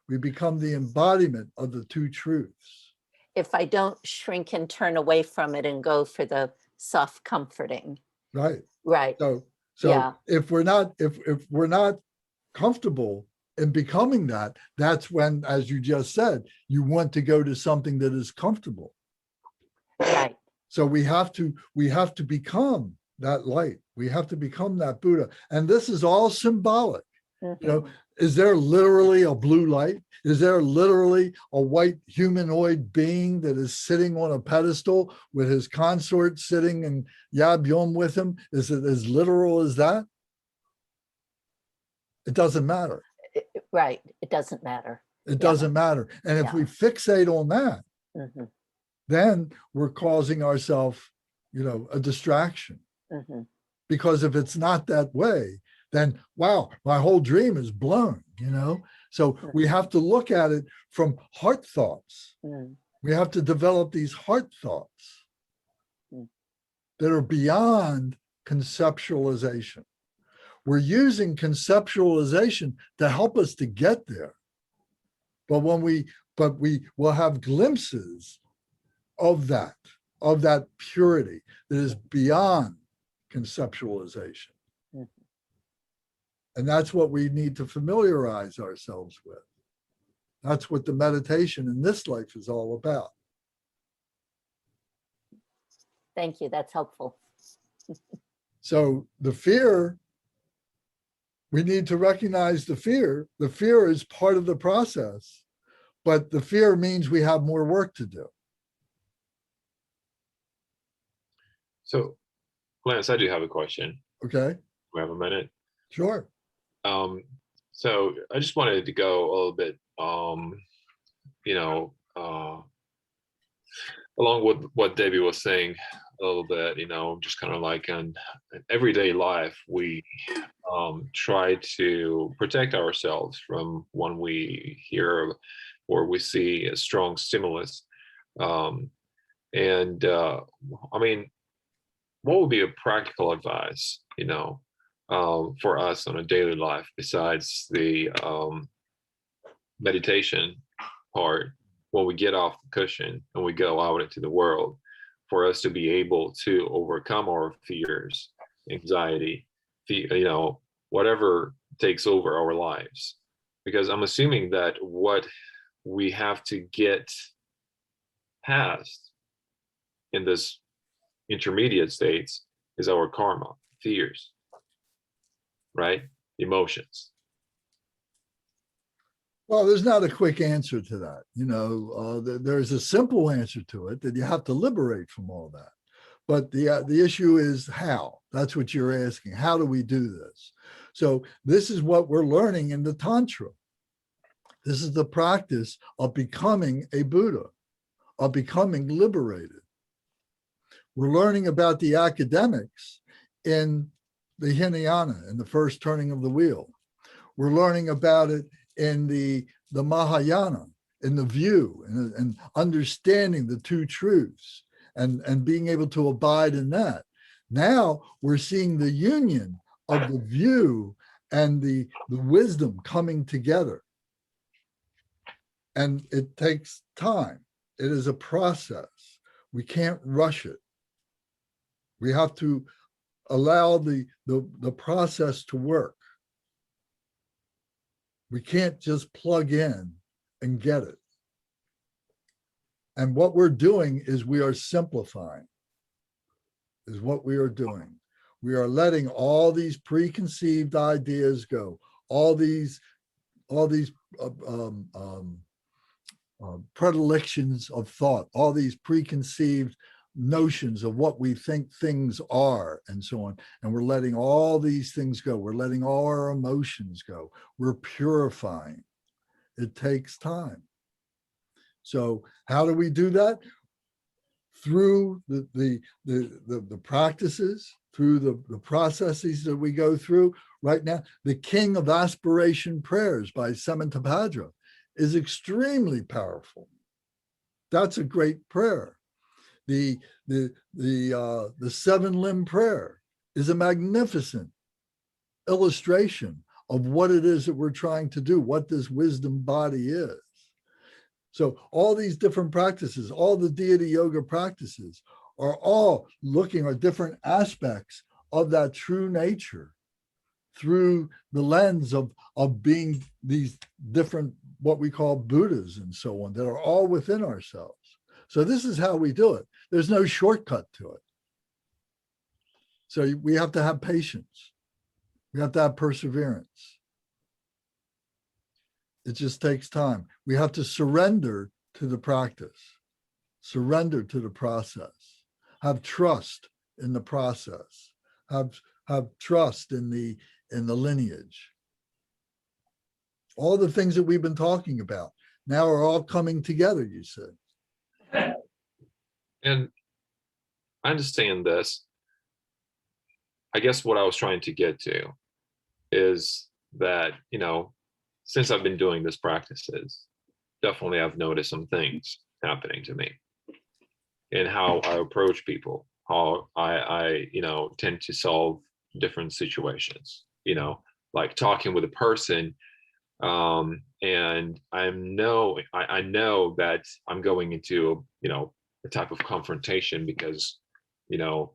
We become the embodiment of the two truths. If I don't shrink and turn away from it and go for the soft comforting. Right. Right. So Yeah. if we're not comfortable in becoming that, that's when, as you just said, you want to go to something that is comfortable. Right. So we have to become that light. We have to become that Buddha. And this is all symbolic. You know, is there literally a blue light? Is there literally a white humanoid being that is sitting on a pedestal with his consort sitting and Yab Yom with him? Is it as literal as that? It doesn't matter. Right. It doesn't matter. It doesn't matter. And if we fixate on that, then we're causing ourselves, a distraction. Because if it's not that way, then, wow, my whole dream is blown, So we have to look at it from heart thoughts. We have to develop these heart thoughts that are beyond conceptualization. We're using conceptualization to help us to get there. But we will have glimpses of that purity that is beyond conceptualization. And that's what we need to familiarize ourselves with. That's what the meditation in this life is all about. Thank you. That's helpful. So the fear, we need to recognize the fear. The fear is part of the process, but the fear means we have more work to do. So, Lance, I do have a question. Okay. We have a minute. Sure. So I just wanted to go a little bit, along with what Debbie was saying a little bit, just kind of like in everyday life, we try to protect ourselves from when we hear or we see a strong stimulus. I mean, what would be a practical advice, for us on a daily life besides the meditation part when we get off the cushion and we go out into the world, for us to be able to overcome our fears, anxiety, whatever takes over our lives? Because I'm assuming that what we have to get past in this intermediate states is our karma, fears, right? Emotions. Well, there's not a quick answer to that. There's a simple answer to it, that you have to liberate from all that. But the issue is how. That's what you're asking. How do we do this? So this is what we're learning in the Tantra. This is the practice of becoming a Buddha, of becoming liberated. We're learning about the academics in the Hinayana, in the first turning of the wheel. We're learning about it in the Mahayana, in the view, and understanding the two truths and being able to abide in that. Now we're seeing the union of the view and the wisdom coming together. And it takes time. It is a process. We can't rush it. We have to allow the process to work. We can't just plug in and get it. And what we're doing is we are simplifying, is what we are doing. We are letting all these preconceived ideas go, all these predilections of thought, all these preconceived notions of what we think things are and so on. And we're letting all these things go. We're letting all our emotions go. We're purifying. It takes time. So how do we do that? Through the practices, through the processes that we go through. Right now, the King of Aspiration Prayers by Samantabhadra is extremely powerful. That's a great prayer. The 7-limb prayer is a magnificent illustration of what it is that we're trying to do, what this wisdom body is. So all these different practices, all the deity yoga practices are all looking at different aspects of that true nature through the lens of being these different, what we call Buddhas and so on, that are all within ourselves. So this is how we do it. There's no shortcut to it. So we have to have patience. We have to have perseverance. It just takes time. We have to surrender to the practice, surrender to the process, have trust in the process, have trust in the lineage. All the things that we've been talking about now are all coming together, you said. And I understand this. I guess what I was trying to get to is that, you know, since I've been doing this practices, definitely I've noticed some things happening to me and how I approach people, how I you know, tend to solve different situations, you know, like talking with a person, and I know that I'm going into, you know, a type of confrontation because, you know,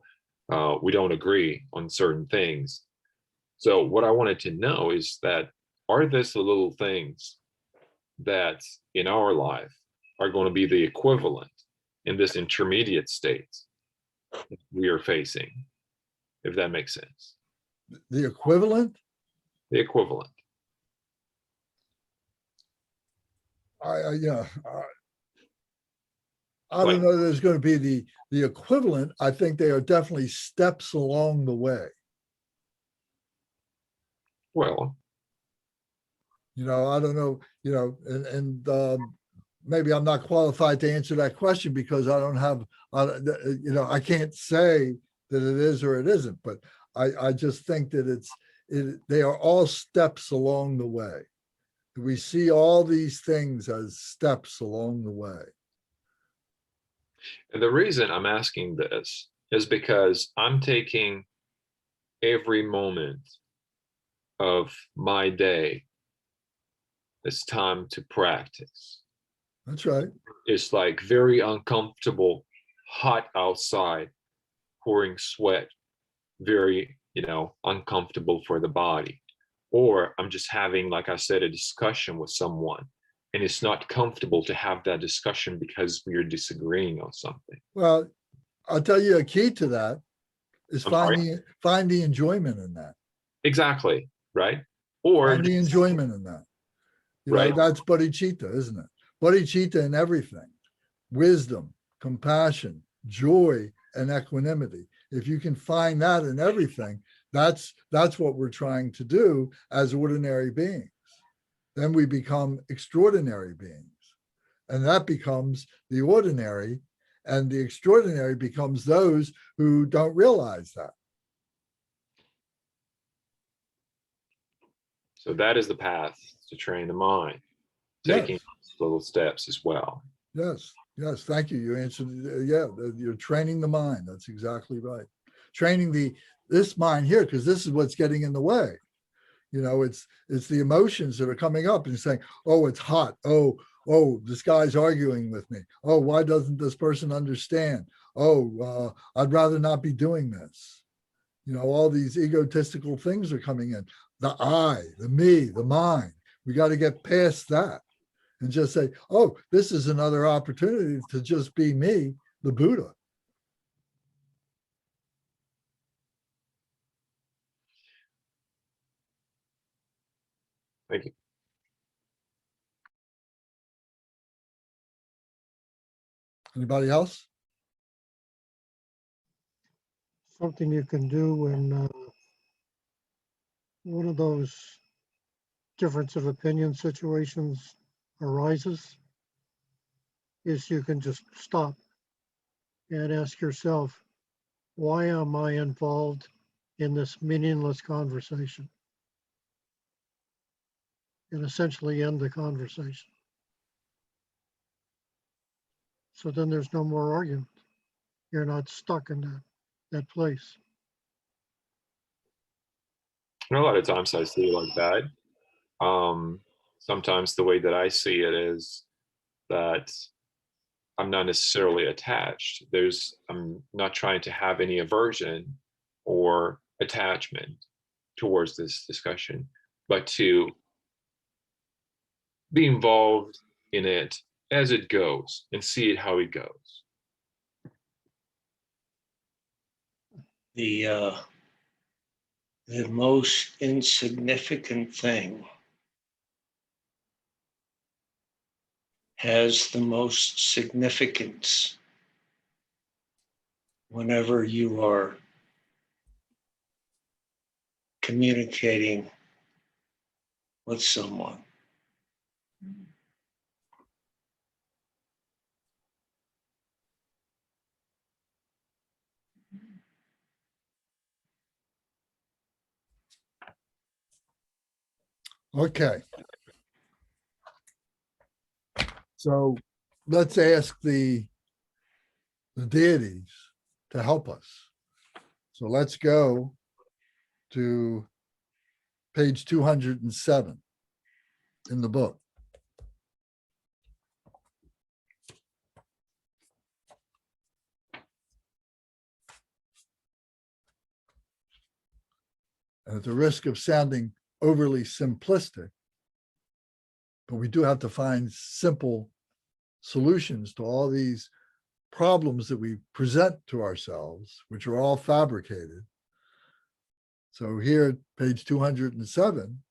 we don't agree on certain things. So what I wanted to know is that, are these the little things that in our life are going to be the equivalent in this intermediate state we are facing, if that makes sense? The equivalent? The equivalent. I don't know that there's going to be the equivalent. I think they are definitely steps along the way. Well, you know, I don't know, you know, and maybe I'm not qualified to answer that question because I don't have, you know, I can't say that it is or it isn't, but I just think that they are all steps along the way. We see all these things as steps along the way. and the reason I'm asking this is because I'm taking every moment of my day as time to practice. That's right. It's like very uncomfortable, hot outside, pouring sweat, very, you know, uncomfortable for the body. Or I'm just having, like I said, a discussion with someone, and it's not comfortable to have that discussion because we're disagreeing on something. Well, I'll tell you a key to that is find the enjoyment in that. Exactly, right? Or find the enjoyment in that. You know, that's bodhicitta, isn't it? Bodhicitta in everything. Wisdom, compassion, joy, and equanimity. If you can find that in everything, that's what we're trying to do as ordinary beings. Then we become extraordinary beings. And that becomes the ordinary, and the extraordinary becomes those who don't realize that. So that is the path to train the mind, taking little steps as well. Yes, yes, thank you. You answered, yeah, you're training the mind. That's exactly right. Training this mind here, because this is what's getting in the way. You know, it's the emotions that are coming up and saying, oh, it's hot. Oh, this guy's arguing with me. Oh, why doesn't this person understand? Oh, I'd rather not be doing this. You know, all these egotistical things are coming in. The I, the me, the mind. We got to get past that and just say, oh, this is another opportunity to just be me, the Buddha. Thank you. Anybody else? Something you can do when one of those difference of opinion situations arises is you can just stop and ask yourself, why am I involved in this meaningless conversation? And essentially end the conversation. So then there's no more argument. You're not stuck in that place. And a lot of times I see it like that. Sometimes the way that I see it is that I'm not necessarily attached. I'm not trying to have any aversion or attachment towards this discussion, but to be involved in it as it goes and see it how it goes. The most insignificant thing has the most significance whenever you are communicating with someone. Okay. So let's ask the deities to help us. So let's go to page 207 in the book. And at the risk of sounding overly simplistic, but we do have to find simple solutions to all these problems that we present to ourselves, which are all fabricated. So here, page 207,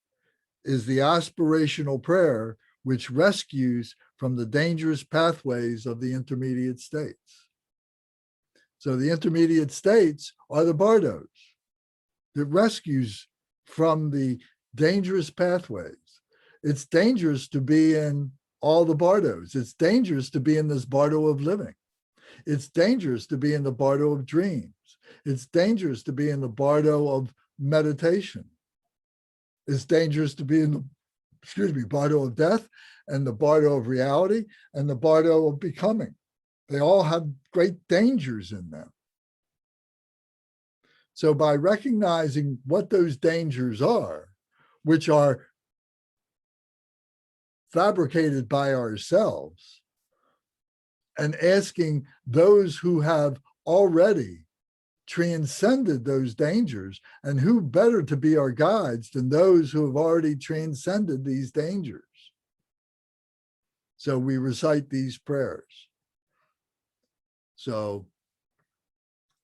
is the aspirational prayer, which rescues from the dangerous pathways of the intermediate states. So the intermediate states are the bardos that rescues from the dangerous pathways. It's dangerous to be in all the bardos. It's dangerous to be in this bardo of living. It's dangerous to be in the bardo of dreams. It's dangerous to be in the bardo of meditation. It's dangerous to be in the, bardo of death and the bardo of reality and the bardo of becoming. They all have great dangers in them. So by recognizing what those dangers are, which are fabricated by ourselves, and asking those who have already transcended those dangers, and who better to be our guides than those who have already transcended these dangers. So we recite these prayers. So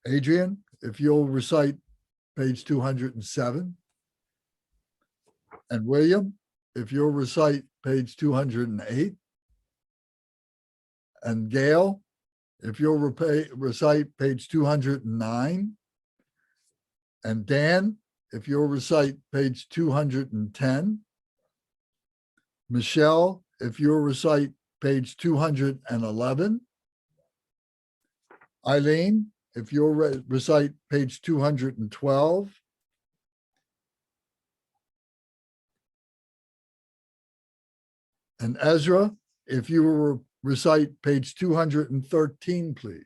Adrian, if you'll recite page 207, and William, if you'll recite page 208, and Gail, if you'll recite page 209, and Dan, if you'll recite page 210, Michelle, if you'll recite page 211, Eileen, if you'll recite page 212, and Ezra, if you will recite page 213, please.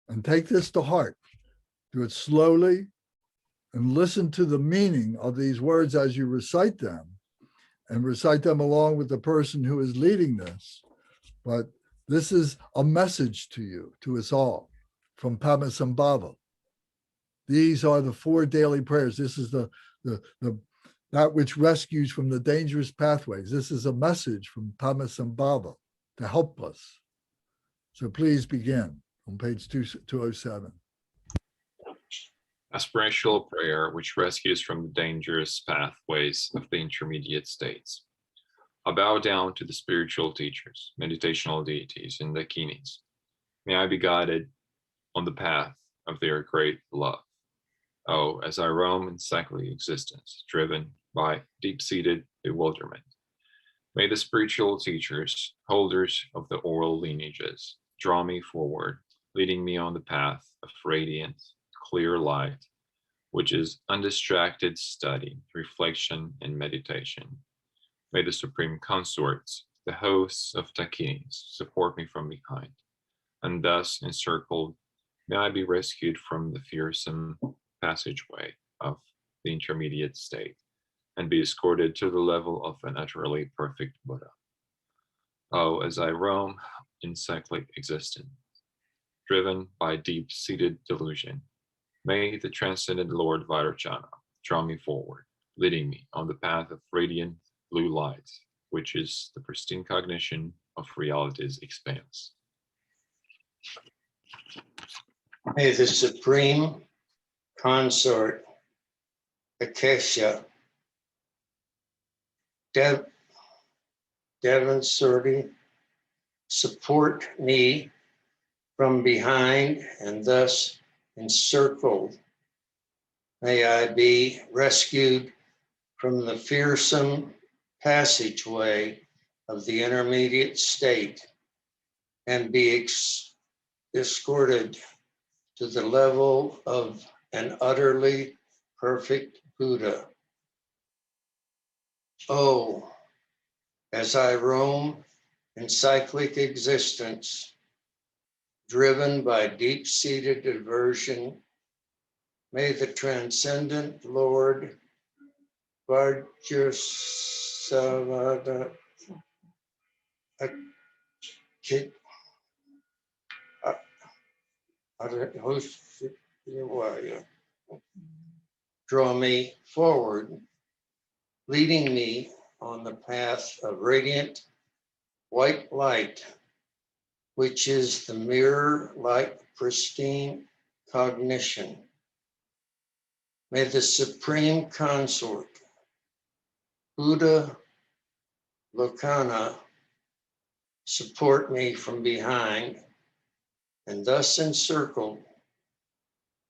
And take this to heart. Do it slowly and listen to the meaning of these words as you recite them, and recite them along with the person who is leading this. But this is a message to you, to us all, from Padmasambhava. These are the 4 daily prayers. This is that which rescues from the dangerous pathways. This is a message from Padmasambhava to help us. So please begin on page 207. Aspirational prayer, which rescues from the dangerous pathways of the intermediate states. I bow down to the spiritual teachers, meditational deities, and the Dakinis. May I be guided on the path of their great love. Oh, as I roam in cyclic existence, driven by deep-seated bewilderment, may the spiritual teachers, holders of the oral lineages, draw me forward, leading me on the path of radiant, clear light, which is undistracted study, reflection, and meditation. May the supreme consorts, the hosts of Dakinis, support me from behind, and thus encircled, may I be rescued from the fearsome passageway of the intermediate state and be escorted to the level of an utterly perfect Buddha. Oh, as I roam in cyclic existence, driven by deep-seated delusion, may the transcendent Lord Vairocana draw me forward, leading me on the path of radiant blue light, which is the pristine cognition of reality's expanse. May the Supreme Consort Akesha Devansurti support me from behind and thus encircled. May I be rescued from the fearsome passageway of the intermediate state and be escorted to the level of an utterly perfect Buddha. Oh, as I roam in cyclic existence, driven by deep-seated aversion, may the transcendent Lord Vajrasamada draw me forward, leading me on the path of radiant white light, which is the mirror-like pristine cognition. May the Supreme Consort, Buddha Lokana, support me from behind, and thus encircled,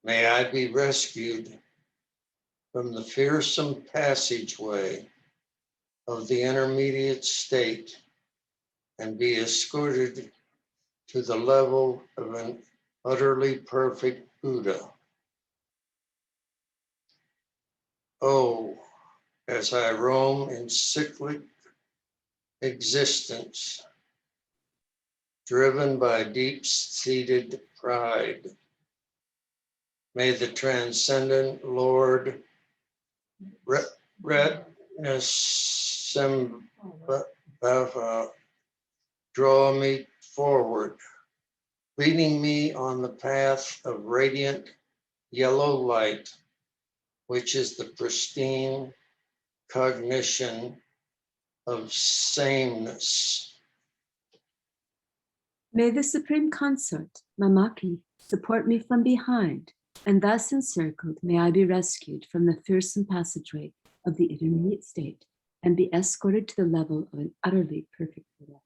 may I be rescued from the fearsome passageway of the intermediate state and be escorted to the level of an utterly perfect Buddha. Oh, as I roam in cyclic existence, driven by deep-seated pride, may the transcendent Lord Retnesambhava draw me forward, leading me on the path of radiant yellow light, which is the pristine cognition of sameness. May the Supreme Consort, Mamaki, support me from behind, and thus encircled may I be rescued from the fearsome passageway of the intermediate state and be escorted to the level of an utterly perfect Buddha.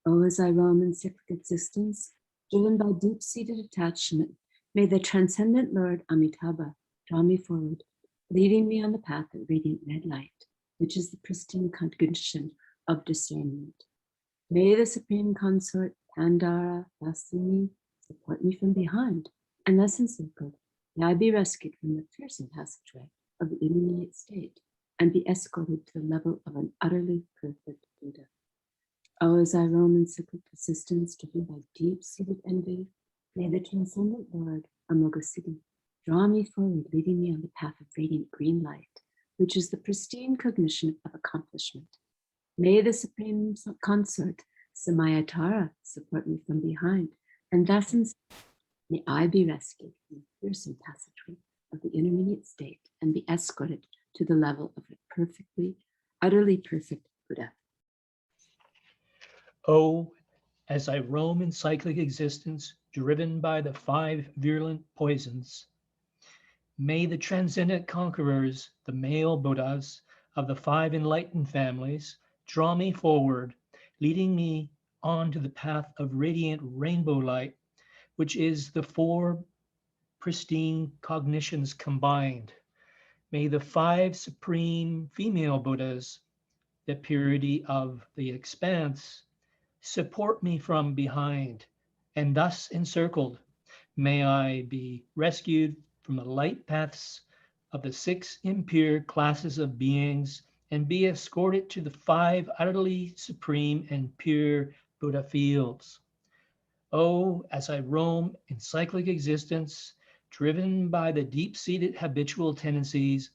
Oh, as I roam in cyclic existence, driven by deep-seated attachment, may the transcendent Lord Amitabha draw me forward, leading me on the path of radiant red light, which is the pristine cognition of discernment. May the Supreme Consort Pandara Vasini support me from behind, and thus encircled, may I be rescued from the fearsome passageway of the intermediate state and be escorted to the level of an utterly perfect Buddha. Oh, as I roam in cyclic persistence, driven by deep-seated envy, may the transcendent Lord Amoghasiddhi draw me forward, leading me on the path of radiant green light, which is the pristine cognition of accomplishment. May the Supreme Consort Samayatara support me from behind, and thus may I be rescued from the fearsome passageway of the intermediate state and be escorted to the level of a perfectly, utterly perfect Buddha. Oh, as I roam in cyclic existence, driven by the 5 virulent poisons, may the transcendent conquerors, the male Buddhas of the 5 enlightened families, draw me forward, leading me on to the path of radiant rainbow light, which is the 4 pristine cognitions combined. May the 5 supreme female Buddhas, the purity of the expanse, support me from behind, and thus encircled, may I be rescued from the light paths of the 6 impure classes of beings and be escorted to the 5 utterly supreme and pure Buddha fields. Oh, as I roam in cyclic existence, driven by the deep-seated habitual tendencies,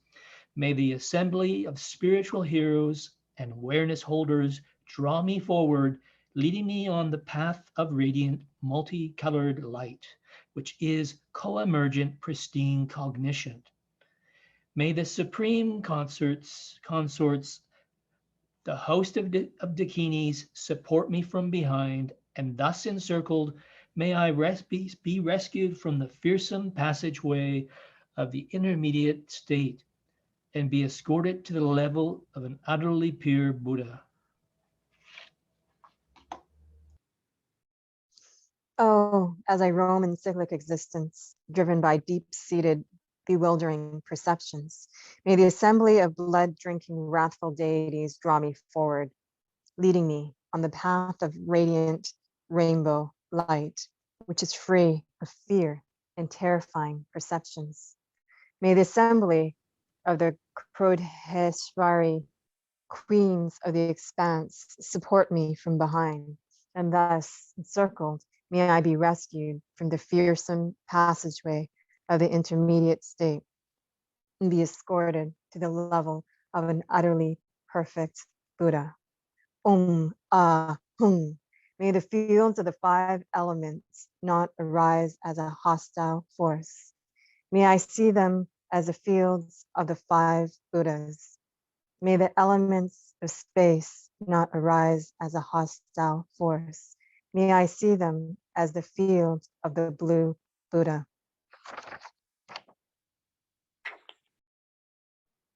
may the assembly of spiritual heroes and awareness holders draw me forward, leading me on the path of radiant, multicolored light, which is co-emergent, pristine cognition. May the supreme consorts, the host of dakinis, support me from behind, and thus encircled, may I be rescued from the fearsome passageway of the intermediate state and be escorted to the level of an utterly pure Buddha. Oh, as I roam in cyclic existence, driven by deep-seated, bewildering perceptions, may the assembly of blood-drinking, wrathful deities draw me forward, leading me on the path of radiant rainbow light, which is free of fear and terrifying perceptions. May the assembly of the Krodheshvari, queens of the expanse, support me from behind, and thus encircled, may I be rescued from the fearsome passageway of the intermediate state and be escorted to the level of an utterly perfect Buddha. Hum. May the fields of the 5 elements not arise as a hostile force. May I see them as the fields of the 5 Buddhas. May the elements of space not arise as a hostile force. May I see them as the fields of the blue Buddha.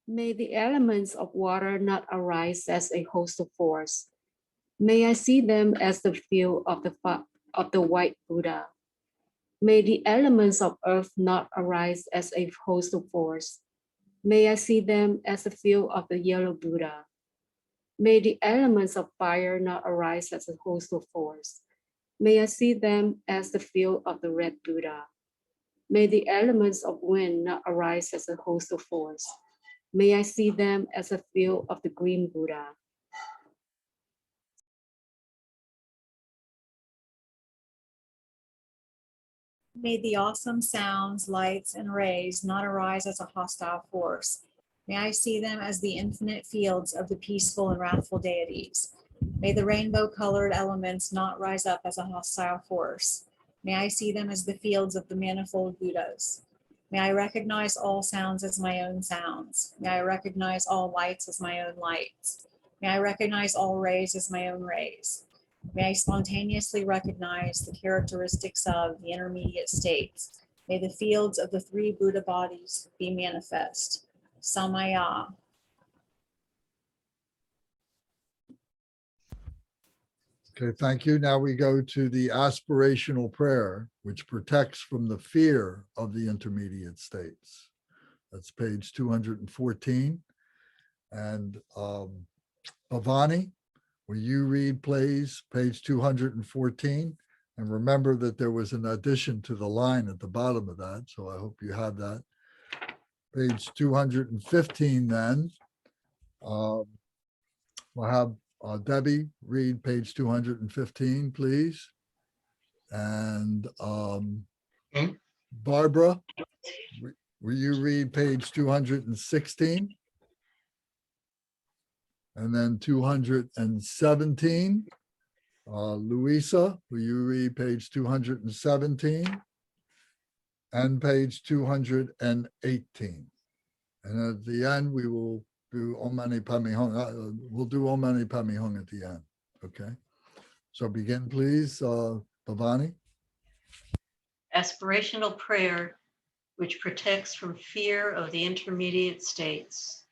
May the elements of water not arise as a host of force. May I see them as the field of the white Buddha. May the elements of earth not arise as a host of force. May I see them as the field of the yellow Buddha. May the elements of fire not arise as a host of force. May I see them as the field of the red Buddha. May the elements of wind not arise as a host of force. May I see them as a field of the green Buddha. May the awesome sounds, lights, and rays not arise as a hostile force. May I see them as the infinite fields of the peaceful and wrathful deities. May the rainbow-colored elements not rise up as a hostile force. May I see them as the fields of the manifold Buddhas. May I recognize all sounds as my own sounds. May I recognize all lights as my own lights. May I recognize all rays as my own rays. May I spontaneously recognize the characteristics of the intermediate states. May the fields of the 3 Buddha bodies be manifest. Samaya. Okay, thank you. Now we go to the aspirational prayer, which protects from the fear of the intermediate states. That's page 214. And Bhavani, will you read, please, page 214? And remember that there was an addition to the line at the bottom of that, so I hope you have that. Page 215 then. We'll have Debbie read page 215, please. And Barbara, will you read page 216? And then 217. Louisa, will you read page 217? And page 218. And at the end, we will do Om Mani Padme Hum. We'll do Om Mani Padme Hum at the end. Okay. So begin, please, Bhavani. Aspirational prayer, which protects from fear of the intermediate states.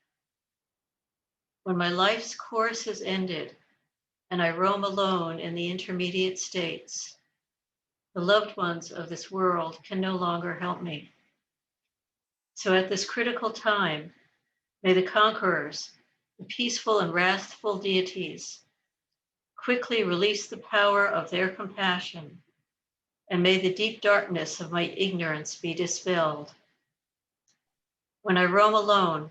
When my life's course has ended and I roam alone in the intermediate states, the loved ones of this world can no longer help me. So at this critical time, may the conquerors, the peaceful and wrathful deities, quickly release the power of their compassion, and may the deep darkness of my ignorance be dispelled. When I roam alone,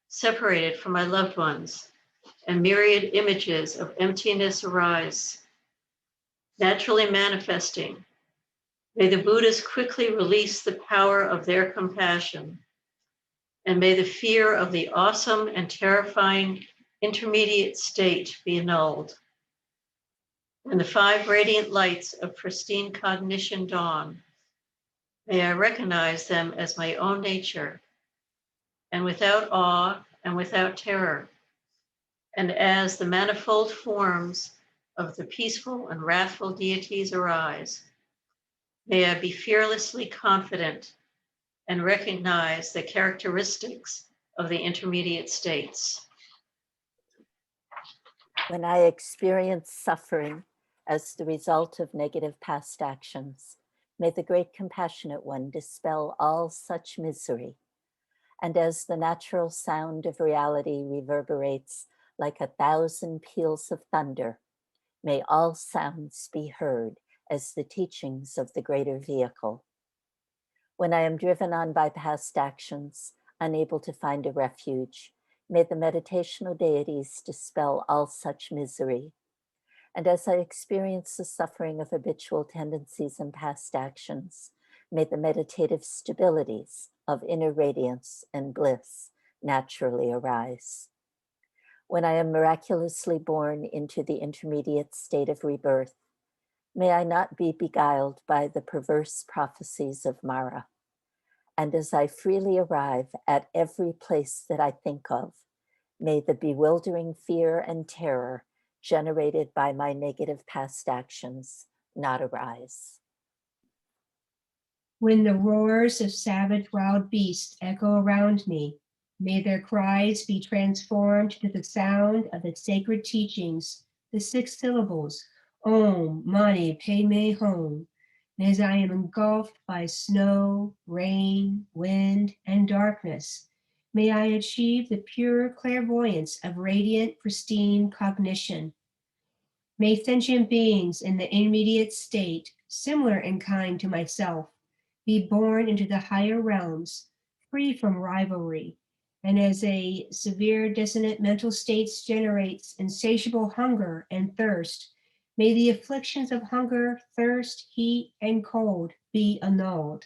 separated from my loved ones, and myriad images of emptiness arise, naturally manifesting, May the Buddhas quickly release the power of their compassion, and may the fear of the awesome and terrifying intermediate state be annulled. And the 5 radiant lights of pristine cognition dawn, may I recognize them as my own nature, and without awe and without terror, and as the manifold forms of the peaceful and wrathful deities arise, may I be fearlessly confident and recognize the characteristics of the intermediate states. When I experience suffering as the result of negative past actions, may the great compassionate one dispel all such misery. And as the natural sound of reality reverberates like 1,000 peals of thunder, may all sounds be heard as the teachings of the greater vehicle. When I am driven on by past actions, unable to find a refuge, may the meditational deities dispel all such misery. And as I experience the suffering of habitual tendencies and past actions, may the meditative stabilities of inner radiance and bliss naturally arise. When I am miraculously born into the intermediate state of rebirth, may I not be beguiled by the perverse prophecies of Mara. And as I freely arrive at every place that I think of, may the bewildering fear and terror generated by my negative past actions not arise. When the roars of savage wild beasts echo around me, may their cries be transformed to the sound of the sacred teachings, the 6 syllables, Om Mani Padme Hum. And as I am engulfed by snow, rain, wind, and darkness, may I achieve the pure clairvoyance of radiant, pristine cognition. May sentient beings in the intermediate state, similar in kind to myself, be born into the higher realms, free from rivalry. And as a severe dissonant mental states generates insatiable hunger and thirst, may the afflictions of hunger, thirst, heat, and cold be annulled.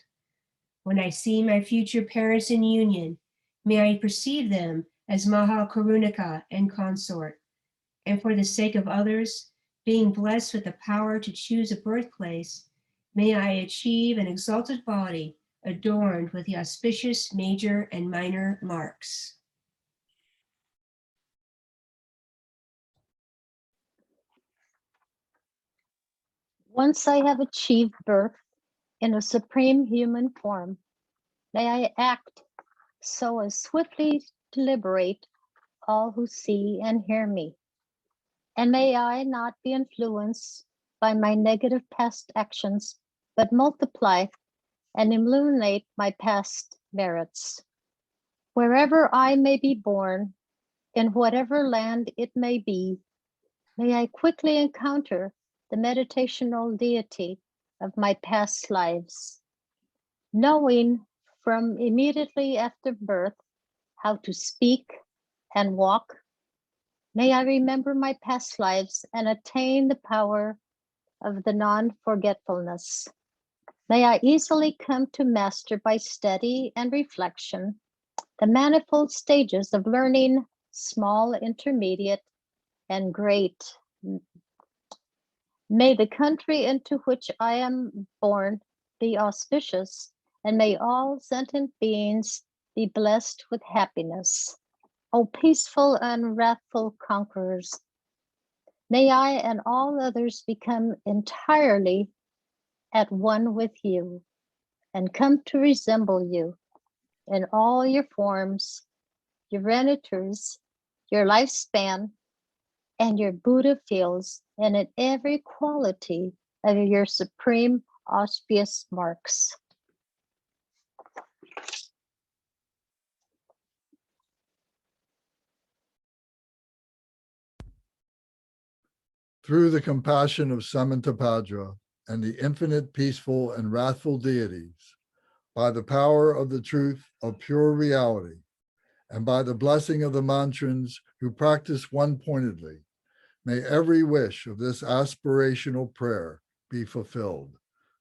When I see my future parents in union, may I perceive them as Maha Karunika and consort. And for the sake of others, being blessed with the power to choose a birthplace, may I achieve an exalted body adorned with the auspicious major and minor marks. Once I have achieved birth in a supreme human form, may I act so as swiftly to liberate all who see and hear me. And may I not be influenced by my negative past actions, but multiply and illuminate my past merits. Wherever I may be born, in whatever land it may be, may I quickly encounter the meditational deity of my past lives, knowing from immediately after birth how to speak and walk. May I remember my past lives and attain the power of the non-forgetfulness. May I easily come to master by study and reflection the manifold stages of learning, small, intermediate, and great. May the country into which I am born be auspicious, and may all sentient beings be blessed with happiness. O peaceful and wrathful conquerors, may I and all others become entirely at one with you and come to resemble you in all your forms, your renitures, your lifespan, and your Buddha fields, and in every quality of your supreme auspicious marks. Through the compassion of Samantabhadra and the infinite peaceful and wrathful deities, by the power of the truth of pure reality, and by the blessing of the mantrans who practice one-pointedly, may every wish of this aspirational prayer be fulfilled.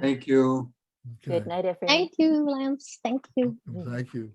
Thank you. Okay, Good night, everyone. Thank you, Lance. Thank you. thank you.